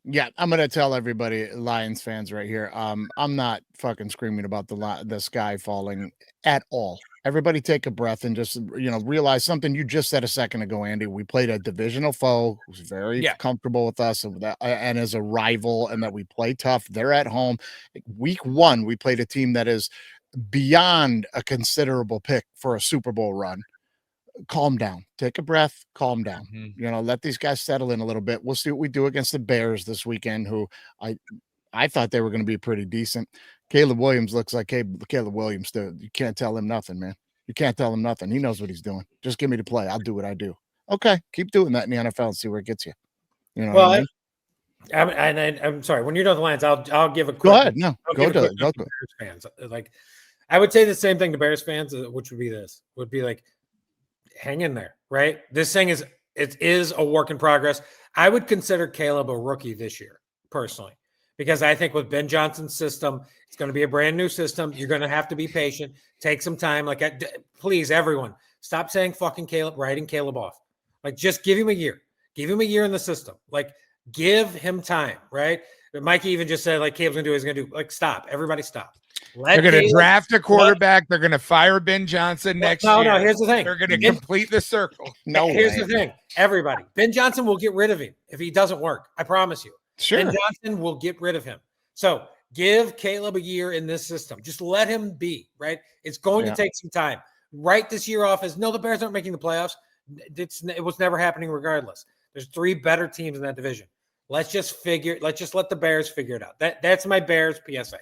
Yeah, I'm gonna tell everybody, Lions fans, right here. I'm not fucking screaming about the sky falling at all. Everybody, take a breath and just realize something you just said a second ago, Andy. We played a divisional foe who's very comfortable with us, and as a rival, and that we play tough. They're at home. Week 1, we played a team that is beyond a considerable pick for a Super Bowl run. Calm down, take a breath, calm down. Let these guys settle in a little bit. We'll see what we do against the Bears this weekend, who I thought they were going to be pretty decent. Caleb Williams looks like Caleb Williams. You can't tell him nothing, man. You can't tell him nothing. He knows what he's doing. Just give me the play. I'll do what I do. Okay, keep doing that in the NFL and see where it gets you. You know what I mean? I'm sorry. When you're done the Lions, I'll give a quick. Go ahead. No, go to it. Bears fans. Like, I would say the same thing to Bears fans, which would be like, hang in there, right? This thing is a work in progress. I would consider Caleb a rookie this year, personally, because I think with Ben Johnson's system, it's going to be a brand new system. You're going to have to be patient, take some time. Like, please, everyone, stop saying fucking Caleb, writing Caleb off. Like, just give him a year. Give him a year in the system. Like, give him time, right? Mikey even just said, like, Caleb's going to do what he's going to do. Like, stop. Everybody stop. They're going to draft a quarterback. They're going to fire Ben Johnson next year. No, here's the thing. They're going to complete the circle. Here's the thing. Everybody. Ben Johnson will get rid of him if he doesn't work. I promise you. Sure. Ben Johnson will get rid of him. So give Caleb a year in this system. Just let him be, right? It's going to take some time. Write this year off as, no, the Bears aren't making the playoffs. It was never happening regardless. There's 3 better teams in that division. Let's just let the Bears figure it out. That's my Bears PSA.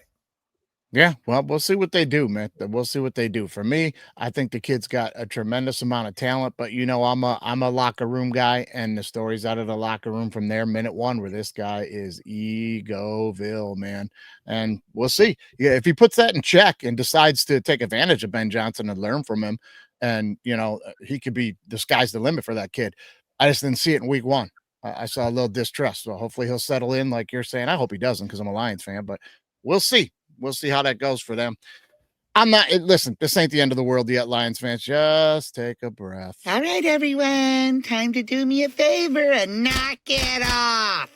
Yeah, well, we'll see what they do, man. We'll see what they do. For me, I think the kid's got a tremendous amount of talent, but I'm a locker room guy, and the stories out of the locker room from there, minute 1, where this guy is Egoville, man. And we'll see. Yeah, if he puts that in check and decides to take advantage of Ben Johnson and learn from him, and he could be the sky's the limit for that kid. I just didn't see it in week 1. I saw a little distrust. So hopefully he'll settle in, like you're saying. I hope he doesn't, because I'm a Lions fan, but we'll see. We'll see how that goes for them. Listen, this ain't the end of the world yet, Lions fans. Just take a breath. All right, everyone. Time to do me a favor and knock it off.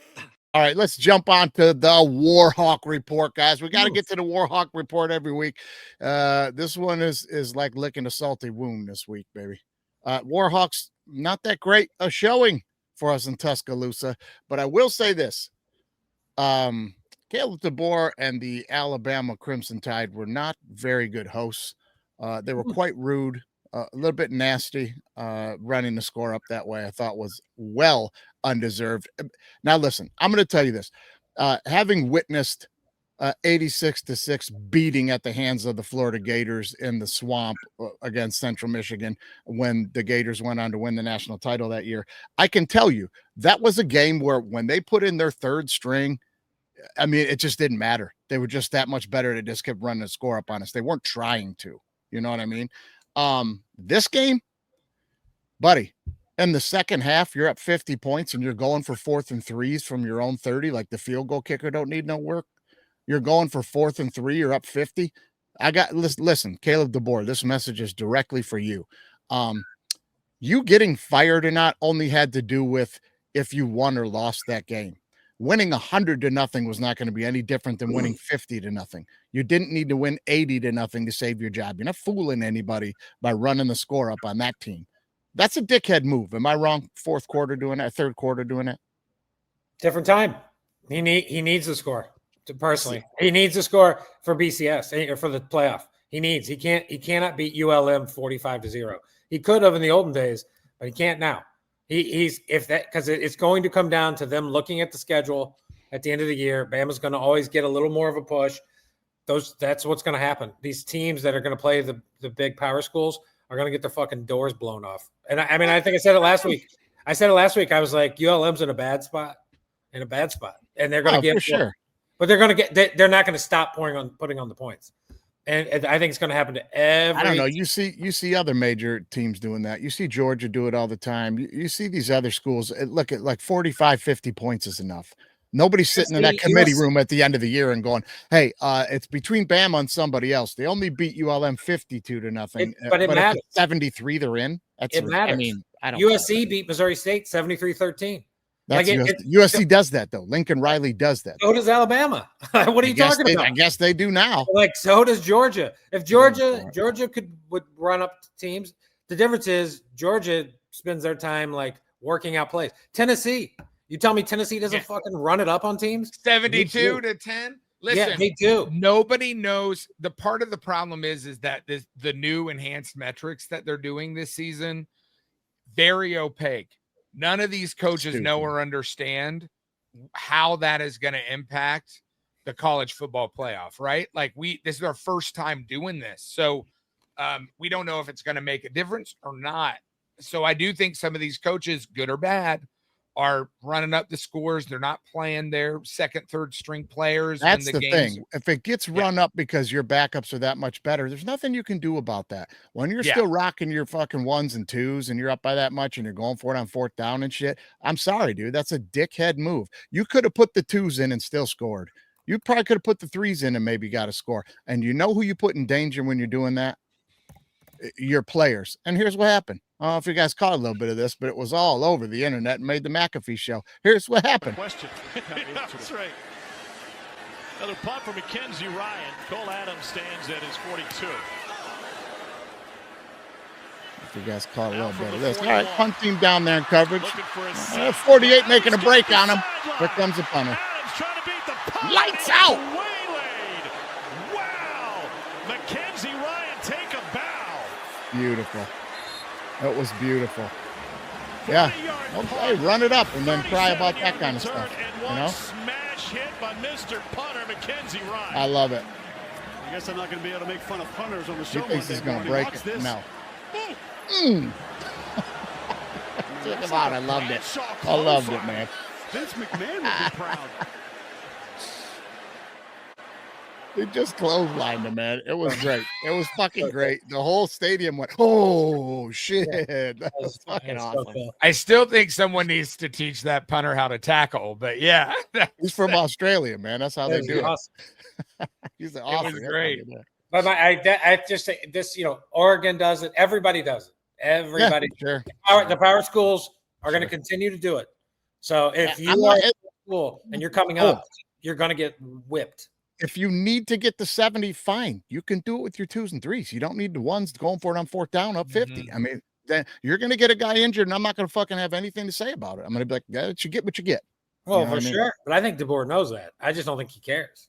All right, let's jump on to the Warhawk Report, guys. We got to get to the Warhawk Report every week. This one is like licking a salty wound this week, baby. Warhawks, not that great a showing for us in Tuscaloosa, but I will say this. Caleb DeBoer and the Alabama Crimson Tide were not very good hosts. They were quite rude, a little bit nasty, running the score up that way. I thought was well undeserved. Now, listen, I'm going to tell you this. Having witnessed 86-6 beating at the hands of the Florida Gators in the swamp against Central Michigan when the Gators went on to win the national title that year, I can tell you that was a game where when they put in their third string, I mean, it just didn't matter. They were just that much better. They just kept running the score up on us. They weren't trying to, you know what I mean? This game, buddy, in the second half, you're up 50 points and you're going for 4th and 3s from your own 30. Like the field goal kicker don't need no work. You're going for 4th and 3. You're up 50. Listen, Caleb DeBoer, this message is directly for you. You getting fired or not only had to do with if you won or lost that game. Winning 100-0 was not going to be any different than winning 50-0. You didn't need to win 80-0 to save your job. You're not fooling anybody by running the score up on that team. That's a dickhead move. Am I wrong? Fourth quarter doing that, third quarter doing it. Different time. He needs the score. Personally, he needs to score for BCS or for the playoff. He cannot beat ULM 45-0. He could have in the olden days, but he can't now. Because it's going to come down to them looking at the schedule at the end of the year. Bama's going to always get a little more of a push. That's what's going to happen. These teams that are going to play the big power schools are going to get their fucking doors blown off. And I mean, I think I said it last week. I was like, ULM's in a bad spot, and they're going to get for sure. But they're going to get. They're not going to stop putting on the points, and I think it's going to happen to every. I don't know. You see other major teams doing that. You see Georgia do it all the time. You see these other schools. Look at like 45, 50 points is enough. Nobody's sitting in that committee room at the end of the year and going, "Hey, it's between Bama and somebody else. They only beat ULM 52-0, but it matters. 73, they're in. It matters. I mean, I don't. USC beat Missouri State 73-13. That's USC does that though. Lincoln Riley does that. So does Alabama. What are you talking about? I guess they do now. Like so does Georgia. If Georgia would run up teams, the difference is Georgia spends their time like working out plays. Tennessee, you tell me Tennessee doesn't fucking run it up on teams? 72-10. Listen, yeah, they do. Nobody knows. The part of the problem is that the new enhanced metrics that they're doing this season, very opaque. None of these coaches know or understand how that is going to impact the college football playoff, right? Like this is our first time doing this. So we don't know if it's going to make a difference or not. So I do think some of these coaches, good or bad, are running up the scores. They're not playing their second, third string players. That's the thing. If it gets run up because your backups are that much better, there's nothing you can do about that. When you're still rocking your fucking 1s and 2s and you're up by that much and you're going for it on 4th down and shit, I'm sorry, dude. That's a dickhead move. You could have put the 2s in and still scored. You probably could have put the 3s in and maybe got a score. And you know who you put in danger when you're doing that? Your players. And here's what happened. I don't know if you guys caught a little bit of this, but it was all over the internet and made the McAfee show. Here's what happened. Question. That's right. Another punt for Mackenzie Ryan. Cole Adams stands at his 42. If you guys caught a little bit of this. All right, punt team down there in coverage. 48 making a break on him. Here comes the punter. Lights out. Waylaid. Wow. Mackenzie Ryan take a bow. Beautiful. It was beautiful. Yeah. Okay, run it up and then cry about that kind of stuff. You know? Smash hit by Mr. Punter Mackenzie Ryan. I love it. I guess I'm not going to be able to make fun of punters on the show. He thinks he's going to break it. No. Check him out. I loved it. I loved it, man. Vince McMahon would be proud. They just clotheslined him, man. It was great. It was fucking great. The whole stadium went, oh, shit. That was fucking awesome. I still think someone needs to teach that punter how to tackle, but yeah. He's from Australia, man. That's how they do it. He's awesome. It was great. But I just say this, Oregon does it. Everybody does it. Everybody. Yeah, sure. The power schools are going to continue to do it. So if you are in school and you're coming up, you're going to get whipped. If you need to get to 70, fine. You can do it with your 2s and 3s. You don't need the 1s going for it on 4th down up 50. I mean, then you're going to get a guy injured, and I'm not going to fucking have anything to say about it. I'm going to be like, yeah, you get what you get. Well, You know for what I mean? sure. But I think DeBoer knows that. I just don't think he cares.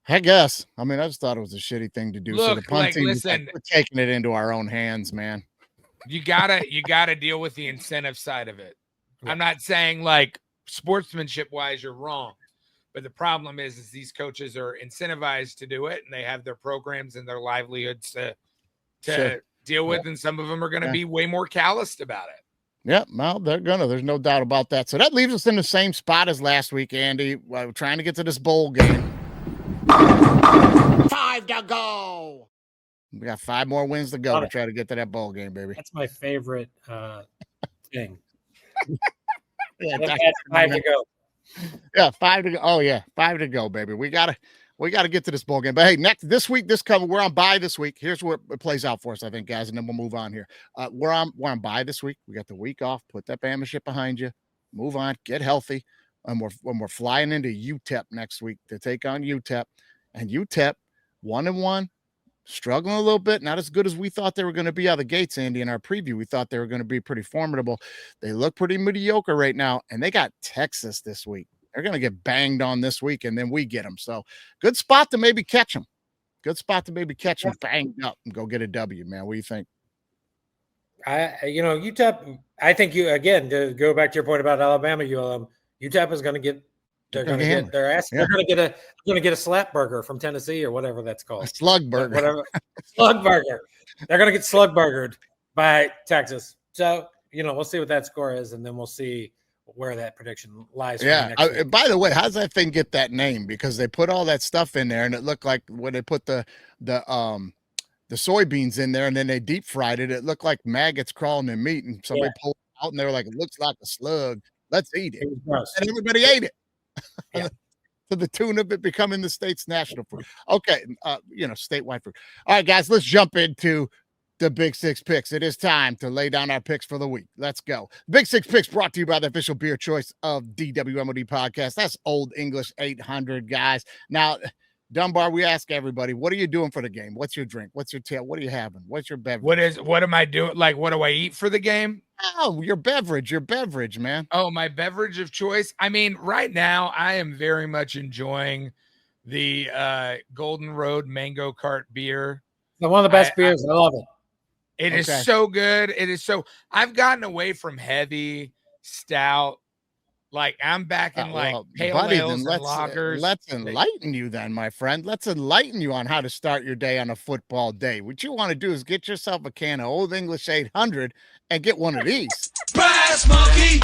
I guess. I mean, I just thought it was a shitty thing to do. So the Look, punt like, team was like, listen, we're taking it into our own hands, man. you gotta deal with the incentive side of it. Yeah. I'm not saying like sportsmanship wise you're wrong, but the problem is these coaches are incentivized to do it, and they have their programs and their livelihoods to Sure. deal with, and some of them are going to be way more calloused about it. Yeah, well, they're gonna. There's no doubt about that. So that leaves us in the same spot as last week, Andy. We're trying to get to this bowl game. 5 to go. We got 5 more wins to go to try to get to that bowl game, baby. That's my favorite thing. Yeah, That's 5 to go. Yeah, 5 to go. Oh yeah, 5 to go, baby. We gotta get to this bowl game. But hey, this week, we're on bye this week. Here's where it plays out for us, I think, guys, and then we'll move on here. We're on bye this week. We got the week off. Put that Bama shit behind you. Move on. Get healthy. And we're flying into UTEP next week to take on UTEP, and UTEP 1-1, struggling a little bit. Not as good as we thought they were going to be out of the gates, Andy. In our preview, we thought they were going to be pretty formidable. They look pretty mediocre right now, and they got Texas this week. They're going to get banged on this week, and then we get them. So good spot to maybe catch them. Good spot to maybe catch them banged up and go get a W, man. What do you think? UTEP, I think again, to go back to your point about Alabama, UTEP is going to get, they're going to get their ass. Yeah. They're going to get a slap burger from Tennessee or whatever that's called. A slug burger. Whatever. Slug burger. They're going to get slug burgered by Texas. So, we'll see what that score is, and then we'll see where that prediction lies. Yeah. By the way, how does that thing get that name? Because they put all that stuff in there, and it looked like when they put the soybeans in there, and then they deep fried it, it looked like maggots crawling in meat, and somebody pulled it out, and they were like, "It looks like a slug. Let's eat it." And everybody ate it. Yeah. To the tune of it becoming the state's national food. Okay, statewide food. All right, guys, let's jump into the Big Six picks. It is time to lay down our picks for the week. Let's go. Big Six picks brought to you by the official beer choice of DWMOD podcast. That's Old English 800, guys. Now, Dunbar, we ask everybody, what are you doing for the game? What's your drink? What's your tail? What are you having? What's your beverage? What am I doing? Like, what do I eat for the game? Oh, your beverage, man. Oh, my beverage of choice. I mean, right now I am very much enjoying the Golden Road Mango Cart beer. It's one of the best beers. I love it. It is so good. It is so. I've gotten away from heavy stout. Like I'm back in pale ales and lagers. Let's enlighten you then, my friend. Let's enlighten you on how to start your day on a football day. What you want to do is get yourself a can of Old English 800 and get one of these. Brass monkey,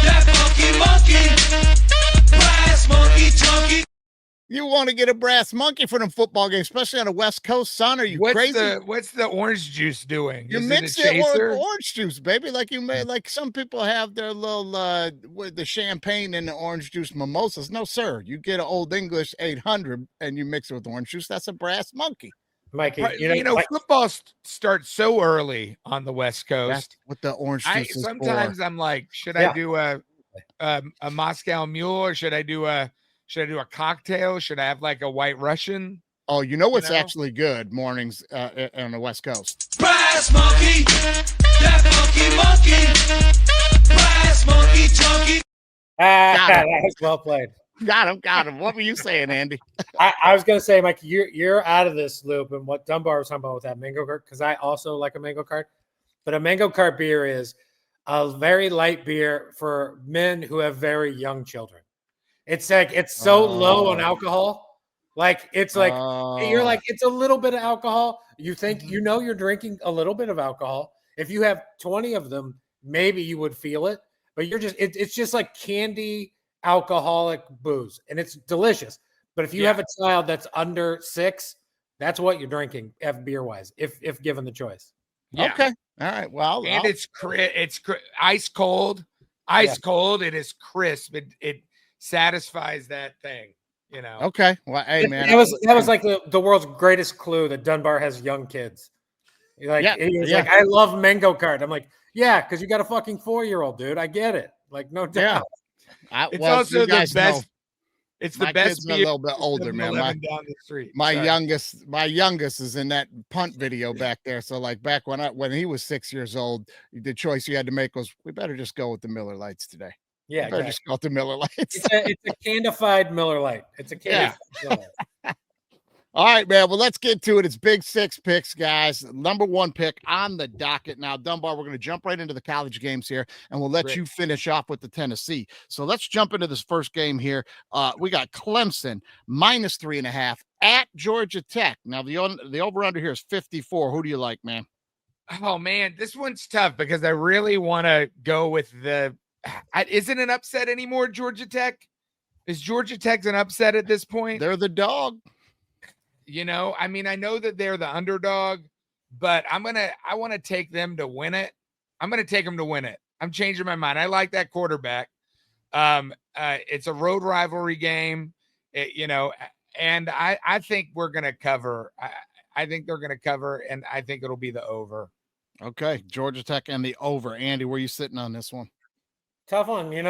that monkey, brass monkey, chunky. You want to get a brass monkey for them football games, especially on the West Coast, son? Are you crazy? What's the orange juice doing? You mix it with orange juice, baby. Like you made, like some people have their little with the champagne and the orange juice mimosas. No, sir. You get an Old English 800 and you mix it with orange juice. That's a brass monkey. Mikey, football starts so early on the West Coast. With the orange juice. Sometimes I'm like, should I do a Moscow Mule, or should I do a cocktail? Should I have like a White Russian? Oh, what's actually good mornings on the West Coast? Brass monkey, that monkey, brass monkey, chunky. That was well played. Got him. What were you saying, Andy? I was going to say, Mike, you're out of this loop, and what Dunbar was talking about with that mango cart, because I also like a mango cart, but a mango cart beer is a very light beer for men who have very young children. It's like it's so low on alcohol. Like it's like you're like it's a little bit of alcohol. You think you're drinking a little bit of alcohol. If you have 20 of them, maybe you would feel it, but it's just like candy alcoholic booze, and it's delicious. But if you have a child that's under 6, that's what you're drinking beer wise, if given the choice. Yeah. Okay. All right. Well, and it's ice cold. It is crisp. It satisfies that thing, Okay. Well, hey, man. That was like the world's greatest clue that Dunbar has young kids. Like, he was like, I love mango cart. I'm like, yeah, because you got a fucking 4-year-old, dude. I get it. Like, no doubt. It's also the best. It's the My best kids are a beer little bit older, man. 7-Eleven down the street. My Sorry. youngest is in that punt video back there. So like back when he was 6 years old, the choice you had to make was we better just go with the Miller Lights today. Yeah, We better just go with the Miller Lights. it's a candified Miller Lite. It's a candified Miller Lite. All right, man. Well, let's get to it. It's Big Six picks, guys. Number one pick on the docket. Now, Dunbar, we're going to jump right into the college games here, and we'll let you finish off with the Tennessee. So let's jump into this first game here. We got Clemson minus 3.5 at Georgia Tech. Now, the over-under here is 54. Who do you like, man? Oh, man, this one's tough because I really want to go with isn't an upset anymore, Georgia Tech? Is Georgia Tech an upset at this point? They're the dog. You know, I mean, I know that they're the underdog, but I want to take them to win it. I'm going to take them to win it. I'm changing my mind. I like that quarterback. It's a road rivalry game, and I think we're going to cover. I think they're going to cover, and I think it'll be the over. Okay, Georgia Tech and the over. Andy, where are you sitting on this one? Tough one, I'm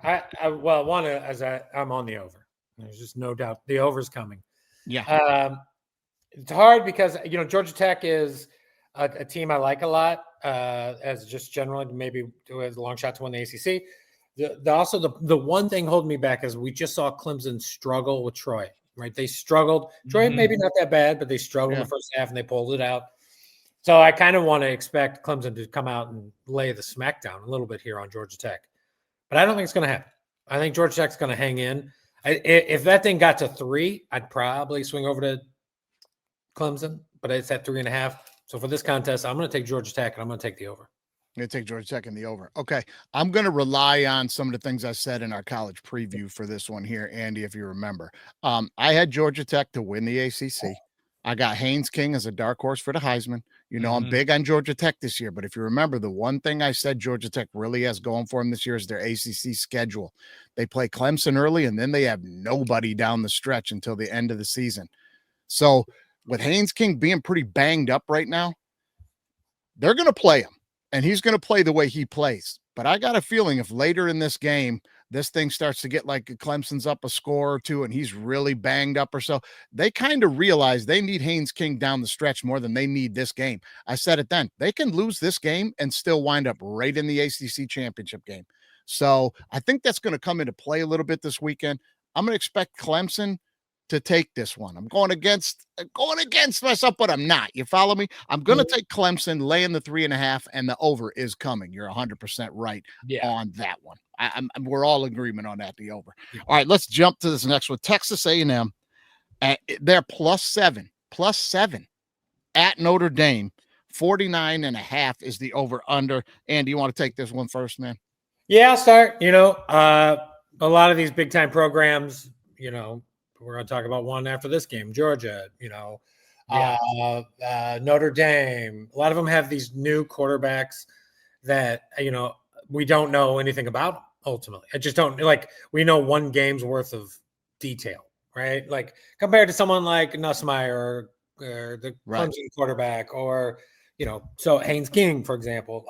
on the over. There's just no doubt the over's coming. Yeah. It's hard because Georgia Tech is a team I like a lot, as just generally maybe as a long shot to win the ACC. The one thing holding me back is we just saw Clemson struggle with Troy. Right, they struggled. Troy maybe not that bad, but they struggled in the first half and they pulled it out. So I kind of want to expect Clemson to come out and lay the smackdown a little bit here on Georgia Tech, but I don't think it's going to happen. I think Georgia Tech's going to hang in. If that thing got to 3, I'd probably swing over to Clemson, but it's at 3.5. So for this contest, I'm going to take Georgia Tech and I'm going to take the over. I'm going to take Georgia Tech in the over. Okay. I'm going to rely on some of the things I said in our college preview for this one here, Andy, if you remember. I had Georgia Tech to win the ACC. I got Haynes King as a dark horse for the Heisman. I'm big on Georgia Tech this year, but if you remember, the one thing I said Georgia Tech really has going for them this year is their ACC schedule. They play Clemson early, and then they have nobody down the stretch until the end of the season. So with Haynes King being pretty banged up right now, they're going to play him, and he's going to play the way he plays. But I got a feeling if later in this game, this thing starts to get like Clemson's up a score or two and he's really banged up or so, they kind of realize they need Haynes King down the stretch more than they need this game. I said it then. They can lose this game and still wind up right in the ACC championship game. So I think that's going to come into play a little bit this weekend. I'm going to expect Clemson to take this one. I'm going against myself, but I'm not. You follow me? I'm going to take Clemson, laying the 3.5, and the over is coming. You're 100% right on that one. We're all in agreement on that, the over. All right, let's jump to this next one. Texas A&M, they're plus seven at Notre Dame. 49.5 is the over under. Andy, you want to take this one first, man? Yeah, I'll start. A lot of these big time programs, we're going to talk about one after this game, Georgia, Notre Dame. A lot of them have these new quarterbacks that, we don't know anything about ultimately. I just don't we know one game's worth of detail, right? Like compared to someone like Nussmeier or the Clemson quarterback or, so Haynes King, for example.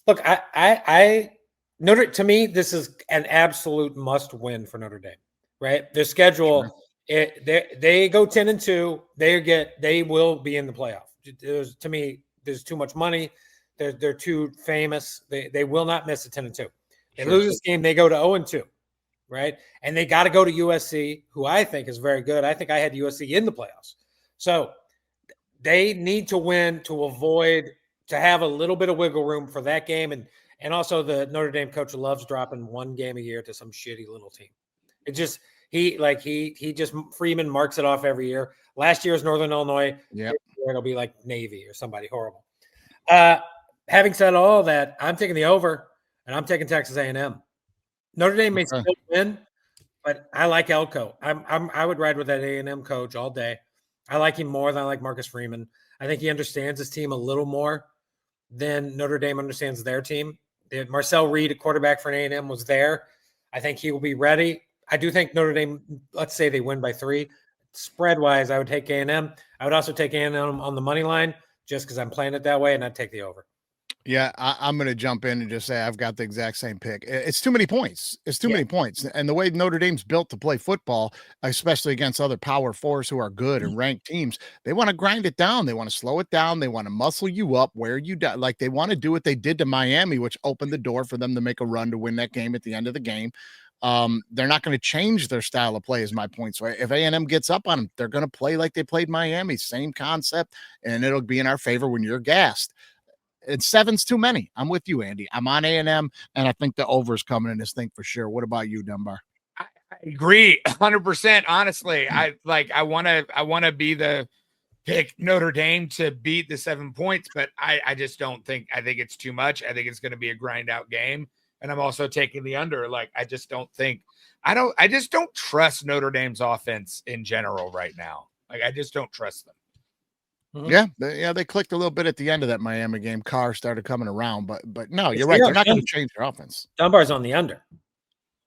Look, to me, this is an absolute must win for Notre Dame. Right, their schedule. Sure. They go 10-2. They will be in the playoff. To me, there's too much money. They're too famous. They will not miss a 10-2. They lose this game, they go to 0-2. Right, and they got to go to USC, who I think is very good. I think I had USC in the playoffs. So they need to win to have a little bit of wiggle room for that game, and also the Notre Dame coach loves dropping one game a year to some shitty little team. It just Freeman marks it off every year. Last year was Northern Illinois. Yeah, it'll be like Navy or somebody horrible. Having said all that, I'm taking the over, and I'm taking Texas A&M. Notre Dame may still win, but I like Elko. I would ride with that A&M coach all day. I like him more than I like Marcus Freeman. I think he understands his team a little more than Notre Dame understands their team. Marcel Reed, a quarterback for an A&M, was there. I think he will be ready. I do think Notre Dame, let's say they win by 3. Spread-wise, I would take A&M. I would also take A&M on the money line just because I'm playing it that way, and I'd take the over. Yeah, I'm going to jump in and just say I've got the exact same pick. It's too many points. It's too many points. And the way Notre Dame's built to play football, especially against other Power Fours who are good and ranked teams, they want to grind it down. They want to slow it down. They want to muscle you up, wear you down. Like they want to do what they did to Miami, which opened the door for them to make a run to win that game at the end of the game. They're not going to change their style of play, is my point. So if A&M gets up on them, they're going to play like they played Miami, same concept, and it'll be in our favor when you're gassed. And 7's too many. I'm with you, Andy. I'm on A&M, and I think the over's coming in this thing for sure. What about you, Dunbar? I agree 100%. Honestly, I want to be the pick Notre Dame to beat the 7 points, but I just don't think. I think it's too much. I think it's going to be a grind out game, and I'm also taking the under. Like I just don't think. I just don't trust Notre Dame's offense in general right now. Like I just don't trust them. Yeah, they clicked a little bit at the end of that Miami game. Carr started coming around, but no, you're right. They're not going to change their offense. Dunbar's on the under.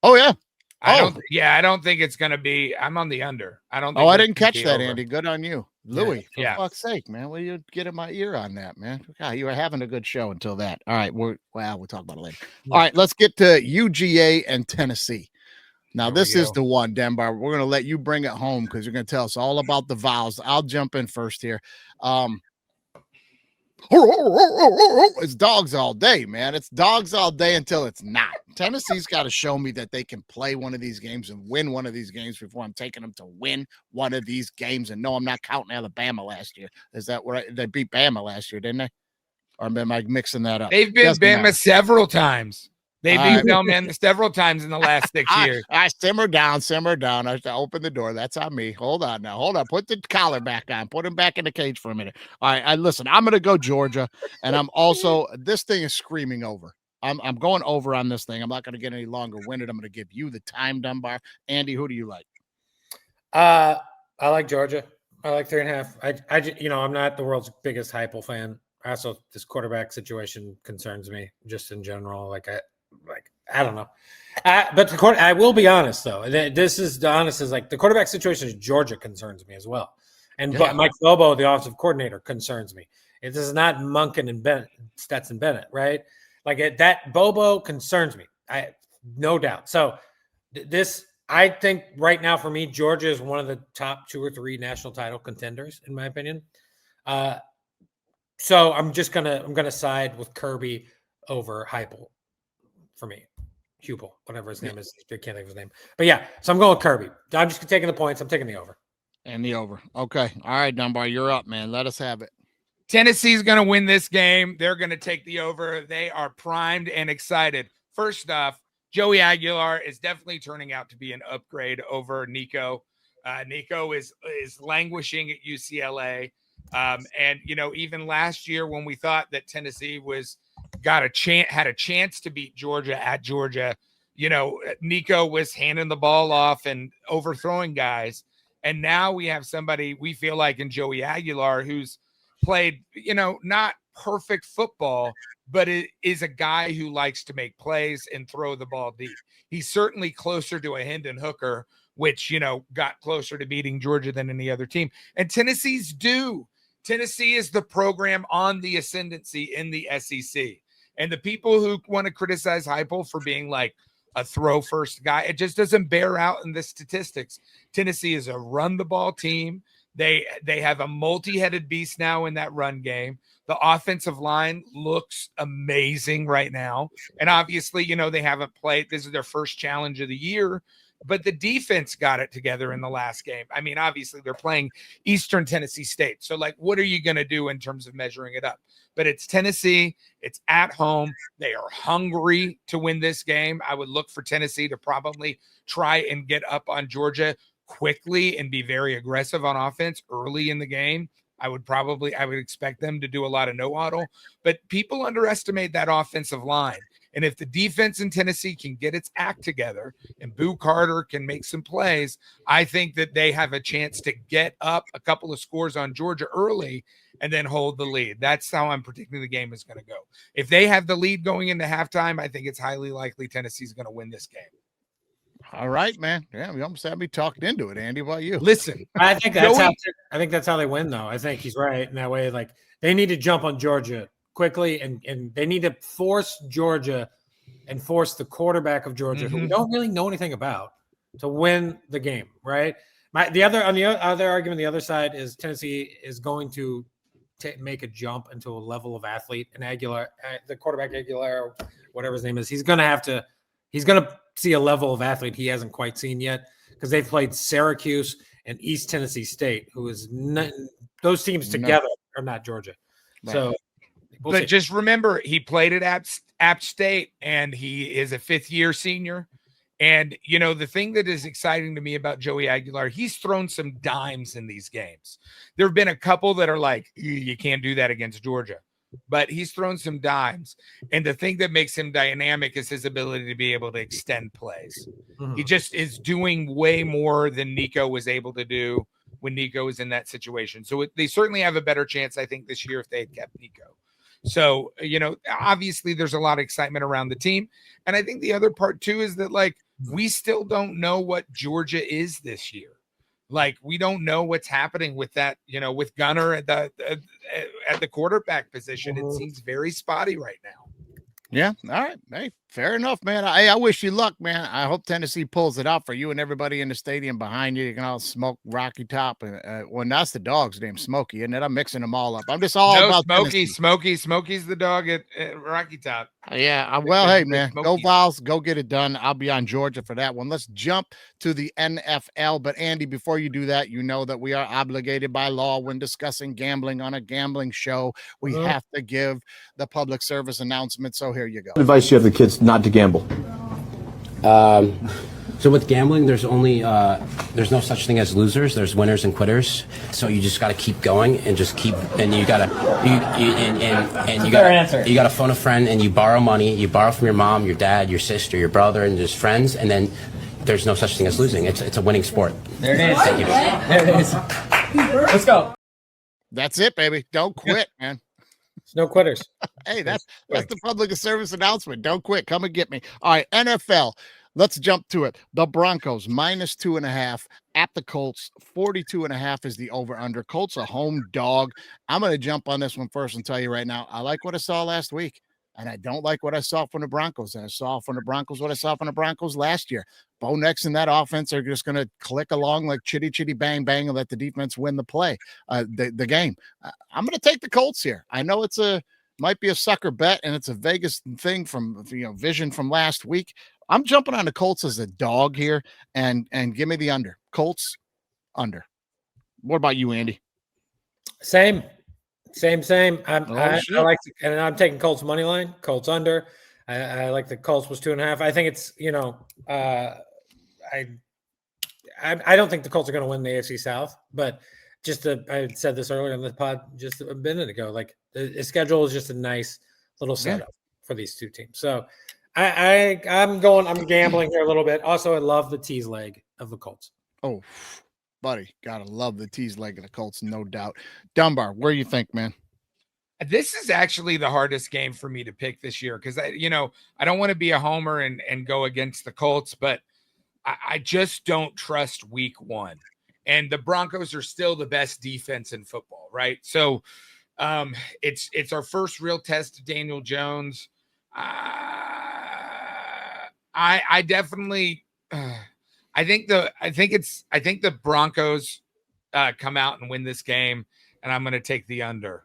Oh yeah, I don't think it's going to be. I'm on the under. I don't. Think I didn't catch that, over. Andy. Good on you, Louis. Yeah. For fuck's sake, man. What are you getting my ear on that, man? God, you were having a good show until that. All right, we'll talk about it later. All right, let's get to UGA and Tennessee. Now, this is the one, Dunbar. We're going to let you bring it home because you're going to tell us all about the vowels. I'll jump in first here. It's dogs all day, man. It's dogs all day until it's not. Tennessee's got to show me that they can play one of these games and win one of these games before I'm taking them to win one of these games. And no, I'm not counting Alabama last year. Is that what they beat Bama last year, didn't they? Or am I mixing that up? They've been Bama several times. They beat Bama several times in the last 6 years. I simmer down. I have to open the door. That's on me. Hold on now. Hold on. Put the collar back on. Put him back in the cage for a minute. All right. Listen, I'm going to go Georgia. And I'm also, this thing is screaming over. I'm going over on this thing. I'm not going to get any longer winded. I'm going to give you the time, Dunbar. Andy, who do you like? I like Georgia. I like 3.5. I'm not the world's biggest Heupel fan. Also, this quarterback situation concerns me just in general. I don't know. But I will be honest, though. The quarterback situation in Georgia concerns me as well. And Mike Bobo, the offensive coordinator, concerns me. It is not Monken and Stetson Bennett, right? That Bobo concerns me. No doubt. So I think right now for me, Georgia is one of the top 2 or 3 national title contenders, in my opinion. So I'm gonna side with Kirby over Heupel. For me, Hupel, whatever his name is. I can't think of his name. But yeah, so I'm going with Kirby. I'm just taking the points. I'm taking the over. And the over. Okay. All right, Dunbar, you're up, man. Let us have it. Tennessee's going to win this game. They're going to take the over. They are primed and excited. First off, Joey Aguilar is definitely turning out to be an upgrade over Nico. Nico is languishing at UCLA. And, even last year when we thought that Tennessee had a chance to beat Georgia at Georgia, Nico was handing the ball off and overthrowing guys. And now we have somebody we feel like in Joey Aguilar who's played, not perfect football, but it is a guy who likes to make plays and throw the ball deep. He's certainly closer to a Hendon Hooker, which, got closer to beating Georgia than any other team. And Tennessee's due. Tennessee is the program on the ascendancy in the SEC. And the people who want to criticize Heupel for being like a throw first guy, it just doesn't bear out in the statistics. Tennessee is a run the ball team. They have a multi-headed beast now in that run game. The offensive line looks amazing right now. And obviously, they haven't played. This is their first challenge of the year. But the defense got it together in the last game. I mean, obviously, they're playing Eastern Tennessee State. So, what are you going to do in terms of measuring it up? But it's Tennessee. It's at home. They are hungry to win this game. I would look for Tennessee to probably try and get up on Georgia quickly and be very aggressive on offense early in the game. I would expect them to do a lot of no huddle. But people underestimate that offensive line. And if the defense in Tennessee can get its act together and Boo Carter can make some plays, I think that they have a chance to get up a couple of scores on Georgia early and then hold the lead. That's how I'm predicting the game is going to go. If they have the lead going into halftime, I think it's highly likely Tennessee's going to win this game. All right, man. Yeah, we almost had me talked into it. Andy, what about you? Listen, I think that's how they win, though. I think he's right in that way. They need to jump on Georgia quickly, and they need to force Georgia and force the quarterback of Georgia, who we don't really know anything about, to win the game, right? The other argument, the other side is Tennessee is going to make a jump into a level of athlete, and Aguilar, the quarterback Aguilar, whatever his name is, he's going to see a level of athlete he hasn't quite seen yet, because they've played Syracuse and East Tennessee State, who is those teams together are not Georgia. Right. So, but just remember, he played at App State, and he is a fifth-year senior. And, you know, the thing that is exciting to me about Joey Aguilar, he's thrown some dimes in these games. There have been a couple that are like, you can't do that against Georgia. But he's thrown some dimes. And the thing that makes him dynamic is his ability to be able to extend plays. He just is doing way more than Nico was able to do when Nico was in that situation. So they certainly have a better chance, I think, this year if they had kept Nico. So, you know, obviously there's a lot of excitement around the team. And I think the other part, too, is that, like, we still don't know what Georgia is this year. Like, we don't know what's happening with that, you know, with Gunner at the quarterback position. It seems very spotty right now. Yeah. All right. Hey, fair enough, man. I wish you luck, man. I hope Tennessee pulls it out for you and everybody in the stadium behind you. You can all smoke Rocky Top. Well, that's the dog's name, Smokey, isn't it? I'm mixing them all up. I'm just all about Smokey's the dog at Rocky Top. Yeah. Well, hey, man, Smokey. go Vols. Go get it done. I'll be on Georgia for that one. Let's jump to the NFL. But, Andy, before you do that, you know that we are obligated by law when discussing gambling on a gambling show. We have to give the public service announcement. So here you go. What advice you have the kids not to gamble? So with gambling, there's no such thing as losers. There's winners and quitters. So you just got to keep going and just keep. And you gotta you gotta phone a friend and you borrow money. You borrow from your mom, your dad, your sister, your brother, and just friends. And then there's no such thing as losing. It's a winning sport. There it is. Thank you. There it is. Let's go. That's it, baby. Don't quit, man. There's no quitters. Hey, that's the public service announcement. Don't quit. Come and get me. All right, NFL. Let's jump to it. The Broncos -2.5 at the Colts. 42.5 is the over/under. Colts a home dog. I'm going to jump on this one first and tell you right now, I like what I saw last week, and I don't like what I saw from the Broncos. And I saw from the Broncos what I saw from the Broncos last year. Bo Nix and that offense are just going to click along like chitty chitty bang bang and let the defense win the play, the game. I'm going to take the Colts here. I know might be a sucker bet, and it's a Vegas thing from vision from last week. I'm jumping on the Colts as a dog here, and give me the under. Colts under. What about you, Andy? Same. I like and I'm taking Colts money line. Colts under. I like the Colts was 2.5. I think it's I don't think the Colts are going to win the AFC South, but I said this earlier in the pod just a minute ago. Like the schedule is just a nice little setup for these two teams. So I'm gambling here a little bit. Also, I love the tease leg of the Colts. Oh, buddy, gotta love the tease leg of the Colts, no doubt. Dunbar, where you think, man? This is actually the hardest game for me to pick this year because I don't want to be a homer and go against the Colts, but I just don't trust week one. And the Broncos are still the best defense in football, right? So it's our first real test of Daniel Jones. I definitely I think the Broncos come out and win this game, and I'm going to take the under.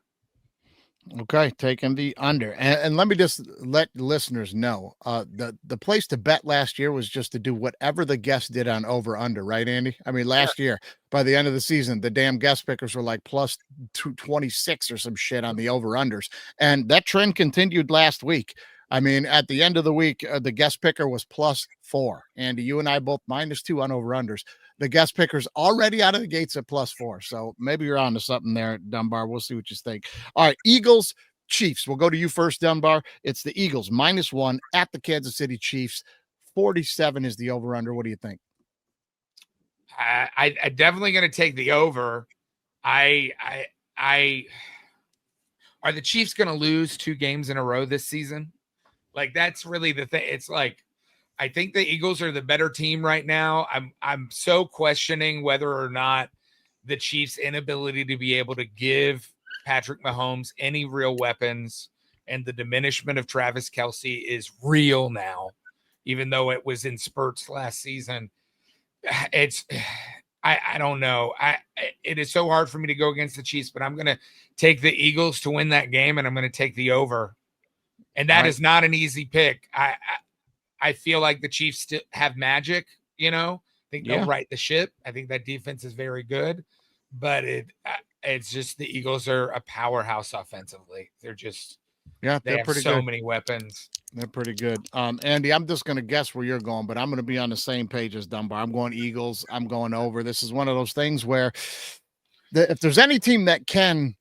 Okay, taking the under. And let me just let listeners know, the place to bet last year was just to do whatever the guest did on over under, right, Andy? I mean, last year, by the end of the season, the damn guest pickers were like plus 226 or some shit on the over unders. And that trend continued last week. I mean, at the end of the week, the guest picker was +4. Andy, you and I both -2 on over unders. The guest picker's already out of the gates at +4. So maybe you're on to something there, Dunbar. We'll see what you think. All right, Eagles, Chiefs. We'll go to you first, Dunbar. It's the Eagles -1 at the Kansas City Chiefs. 47 is the over under. What do you think? I definitely going to take the over. Are the Chiefs going to lose 2 games in a row this season? Like, that's really the thing. It's like, I think the Eagles are the better team right now. I'm so questioning whether or not the Chiefs' inability to be able to give Patrick Mahomes any real weapons and the diminishment of Travis Kelce is real now, even though it was in spurts last season. It's I don't know. It is so hard for me to go against the Chiefs, but I'm going to take the Eagles to win that game, and I'm going to take the over. And that is not an easy pick. I feel like the Chiefs still have magic, you know. I think they'll right the ship. I think that defense is very good, but it's just the Eagles are a powerhouse offensively. They're just they they're have pretty so good. many weapons. They're pretty good. Andy, I'm just going to guess where you're going, but I'm going to be on the same page as Dunbar. I'm going Eagles. I'm going over. This is one of those things where if there's any team that can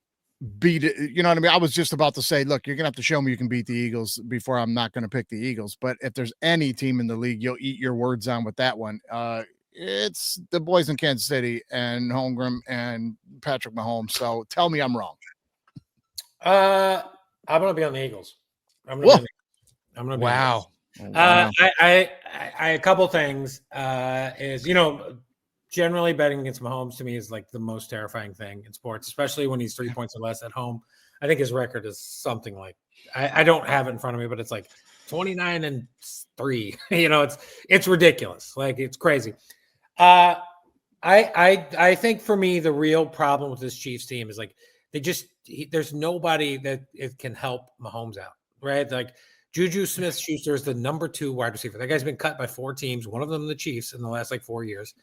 beat it, you know what I mean? I was just about to say, look, you're going to have to show me you can beat the Eagles before I'm not going to pick the Eagles. But if there's any team in the league, you'll eat your words on with that one. It's the boys in Kansas City and Holmgren and Patrick Mahomes. So tell me I'm wrong. I'm going to be on the Eagles. I'm going to be wow. I a couple things is, generally betting against Mahomes to me is like the most terrifying thing in sports, especially when he's 3 points or less at home. I think his record is something like, I don't have it in front of me, but it's like 29-3. It's ridiculous. Like, it's crazy. I think for me, the real problem with this Chiefs team is like, there's nobody that it can help Mahomes out, right? Like, Juju Smith-Schuster is the number 2 wide receiver. That guy's been cut by 4 teams, one of them the Chiefs, in the last 4 years.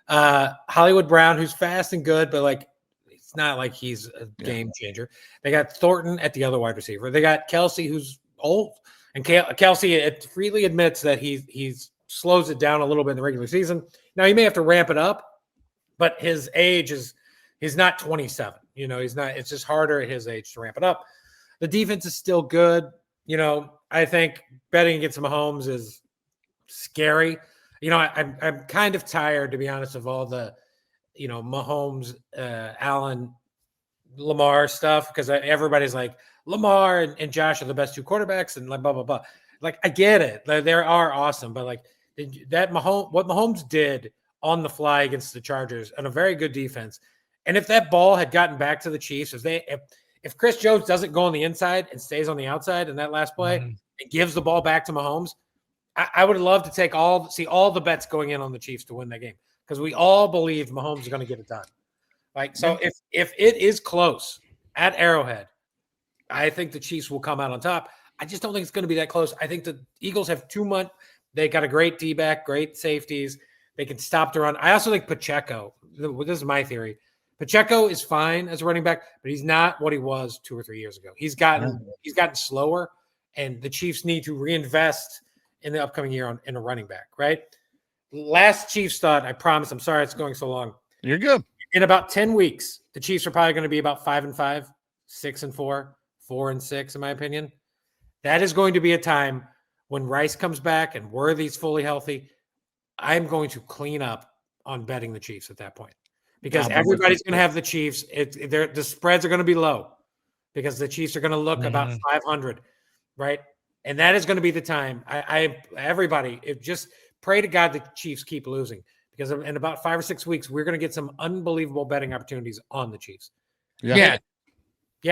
Hollywood Brown, who's fast and good, but it's not like he's a game changer. They got Thornton at the other wide receiver. They got Kelce, who's old, and Kelce freely admits that he slows it down a little bit in the regular season. Now he may have to ramp it up, but his age he's not 27. He's not. It's just harder at his age to ramp it up. The defense is still good. I think betting against Mahomes is scary. I'm kind of tired, to be honest, of all the, Mahomes, Allen, Lamar stuff, because everybody's like, Lamar and Josh are the best 2 quarterbacks and blah, blah, blah. Like, I get it. They are awesome, but what Mahomes did on the fly against the Chargers and a very good defense. And if that ball had gotten back to the Chiefs, if Chris Jones doesn't go on the inside and stays on the outside in that last play and gives the ball back to Mahomes, I would love to see all the bets going in on the Chiefs to win that game, because we all believe Mahomes is going to get it done. So if it is close at Arrowhead, I think the Chiefs will come out on top. I just don't think it's going to be that close. I think the Eagles have too much. They got a great D-back, great safeties. They can stop the run. I also think Pacheco, this is my theory, Pacheco is fine as a running back, but he's not what he was 2 or 3 years ago. He's gotten slower, and the Chiefs need to reinvest in the upcoming year in a running back, right? Last Chiefs thought, I promise, I'm sorry it's going so long. You're good. In about 10 weeks, the Chiefs are probably going to be about 5-5, 6-4, 4-6, in my opinion. That is going to be a time when Rice comes back and Worthy's fully healthy. I'm going to clean up on betting the Chiefs at that point, because everybody's going to have the Chiefs. The spreads are going to be low because the Chiefs are going to look about 500, right? And that is going to be the time. Everybody, just pray to God the Chiefs keep losing, because in about 5 or 6 weeks, we're going to get some unbelievable betting opportunities on the Chiefs. Yeah,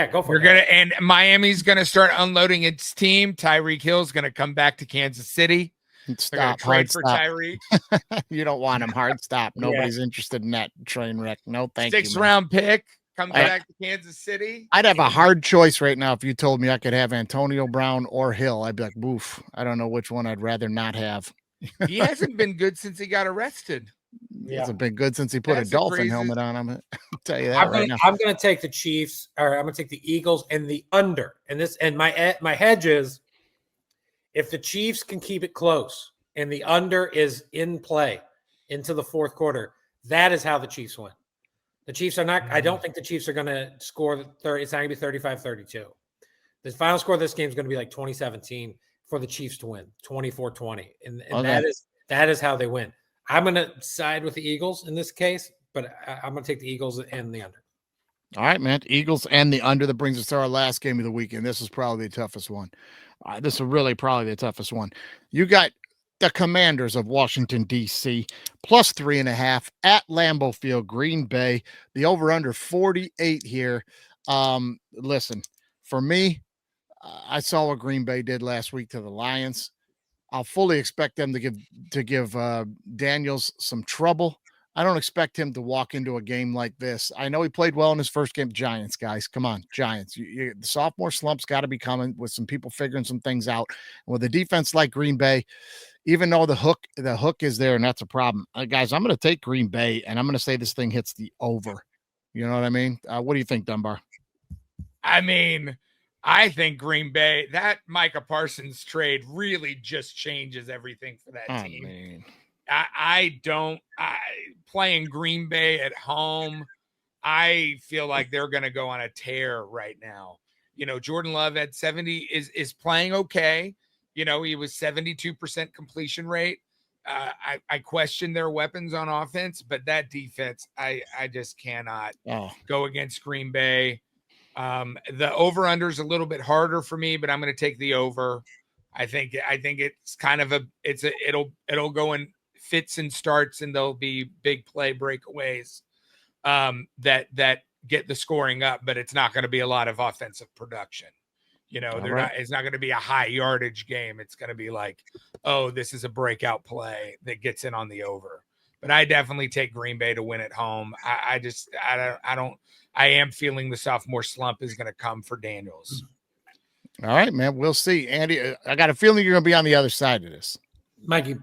go for it. And Miami's going to start unloading its team. Tyreek Hill's going to come back to Kansas City. Stop. Trade for Tyreek. You don't want him. Hard stop. Nobody's interested in that train wreck. No, thank you. 6th round pick. Comes back to Kansas City. I'd have a hard choice right now if you told me I could have Antonio Brown or Hill. I'd be like, boof. I don't know which one I'd rather not have. He hasn't been good since he got arrested. He hasn't been good since he put a dolphin helmet on him. I'll tell you that now. I'm going to take the Chiefs, or I'm going to take the Eagles and the under. And my hedge is, if the Chiefs can keep it close and the under is in play into the 4th quarter, that is how the Chiefs win. The Chiefs are not – I don't think the Chiefs are going to score 30 – it's not going to be 35-32. The final score of this game is going to be like 2017 for the Chiefs to win, 24-20. And that is how they win. I'm going to side with the Eagles in this case, but I'm going to take the Eagles and the under. All right, man. Eagles and the under. That brings us to our last game of the weekend. This is probably the toughest one. This is really probably the toughest one. You got the Commanders of Washington, D.C., plus 3.5 at Lambeau Field, Green Bay. The over-under 48 here. Listen, for me, I saw what Green Bay did last week to the Lions. I'll fully expect them to give Daniels some trouble. I don't expect him to walk into a game like this. I know he played well in his first game. Giants, guys, come on, Giants. The sophomore slump's got to be coming with some people figuring some things out. And with a defense like Green Bay, even though the hook is there, and that's a problem, guys. I'm going to take Green Bay, and I'm going to say this thing hits the over. You know what I mean? What do you think, Dunbar? I mean, I think Green Bay, that Micah Parsons trade really just changes everything for that team. Man. Playing Green Bay at home, I feel like they're going to go on a tear right now. You know, Jordan Love at 70 is playing okay. You know, he was 72% completion rate. I question their weapons on offense, but that defense, I just cannot go against Green Bay. The over-under is a little bit harder for me, but I'm going to take the over. I think it's kind of it'll go in fits and starts, and there'll be big play breakaways that get the scoring up, but it's not going to be a lot of offensive production. You know, it's not going to be a high yardage game. It's going to be like, oh, this is a breakout play that gets in on the over. But I definitely take Green Bay to win at home. I am feeling the sophomore slump is going to come for Daniels. All right, man. We'll see. Andy, I got a feeling you're going to be on the other side of this. Mikey,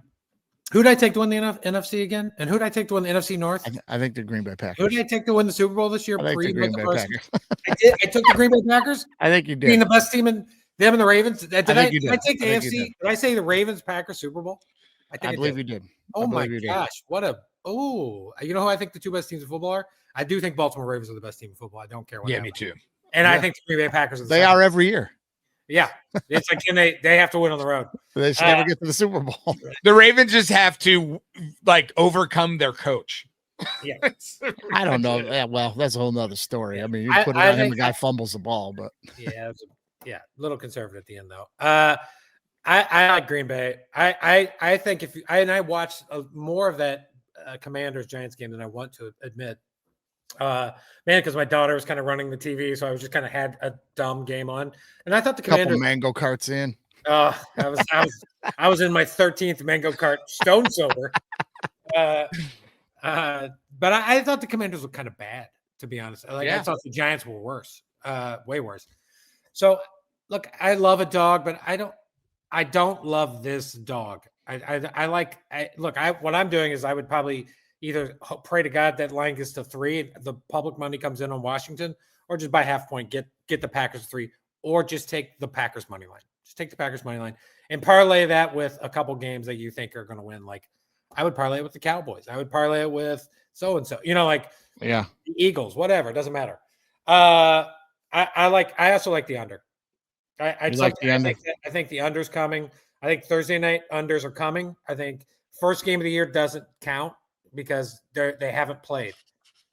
who did I take to win the NFC again? And who did I take to win the NFC North? I think the Green Bay Packers. Who did I take to win the Super Bowl this year? I think the Green Bay Packers. I did. I took the Green Bay Packers. I think you did. Being the best team in them and the Ravens. Did I take the AFC? Did I say the Ravens Packers Super Bowl? I believe you did. Oh my gosh. You know who I think the two best teams in football are? I do think Baltimore Ravens are the best team in football. I don't care what. Yeah, me too. And I think the Green Bay Packers are they are every year. Yeah. It's like, they have to win on the road. They should never get to the Super Bowl. The Ravens just have to overcome their coach. Yeah. I don't know. Yeah, well, that's a whole nother story. I mean, you put it on him, the guy fumbles the ball, but yeah, a little conservative at the end though. I like Green Bay. I think I watched more of that Commanders Giants game than I want to admit. Because my daughter was kind of running the TV, so I was just kind of had a dumb game on, and I thought the Commanders. Couple mango carts in. I was in my 13th mango cart, stone sober. But I thought the Commanders were kind of bad, to be honest. I thought the Giants were worse, way worse. So look, I love a dog, but I don't love this dog. What I'm doing is I would probably either pray to God that line gets to 3, the public money comes in on Washington, or just by half point, get the Packers 3, or just take the Packers money line. Just take the Packers money line and parlay that with a couple games that you think are going to win. Like I would parlay it with the Cowboys. I would parlay it with so-and-so, the Eagles, whatever. It doesn't matter. I also like the under. I think the under's coming. I think Thursday night unders are coming. I think first game of the year doesn't count because they haven't played,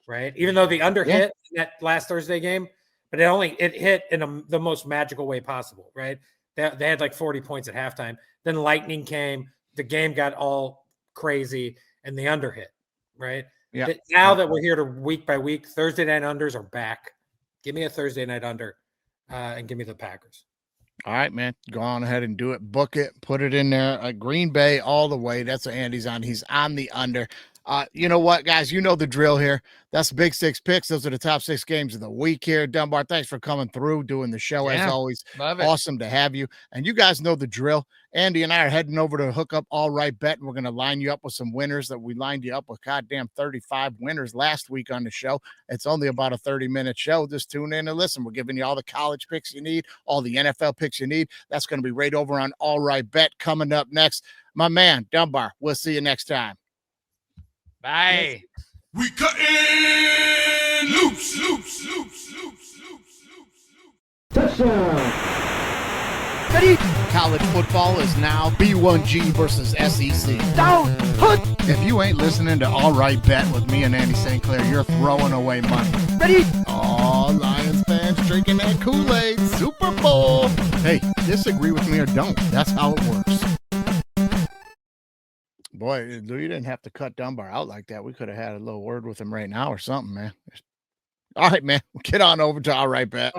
right? Even though the under hit in that last Thursday game, but it hit in the most magical way possible, right? They had like 40 points at halftime. Then lightning came, the game got all crazy, and the under hit, right? Yeah. Now that we're here to week by week, Thursday night unders are back. Give me a Thursday night under, and give me the Packers. All right, man. Go on ahead and do it. Book it. Put it in there. Green Bay all the way. That's what Andy's on. He's on the under. You know what, guys? You know the drill here. That's Big Six Picks. Those are the top 6 games of the week here. Dunbar, thanks for coming through, doing the show as always. Love it. Awesome to have you. And you guys know the drill. Andy and I are heading over to Hook Up All Right Bet, and we're going to line you up with some winners that we lined you up with. Goddamn 35 winners last week on the show. It's only about a 30-minute show. Just tune in and listen. We're giving you all the college picks you need, all the NFL picks you need. That's going to be right over on All Right Bet coming up next. My man, Dunbar, we'll see you next time. Bye. We cutting loose. Touchdown. Ready? College football is now B1G versus SEC. Down. Put. If you ain't listening to All Right Bet with me and Andy St. Clair, you're throwing away money. Ready? Oh, Lions fans drinking that Kool-Aid. Super Bowl. Hey, disagree with me or don't. That's how it works. Boy, you didn't have to cut Dunbar out like that. We could have had a little word with him right now or something, man. All right, man. Get on over to All Right Bet.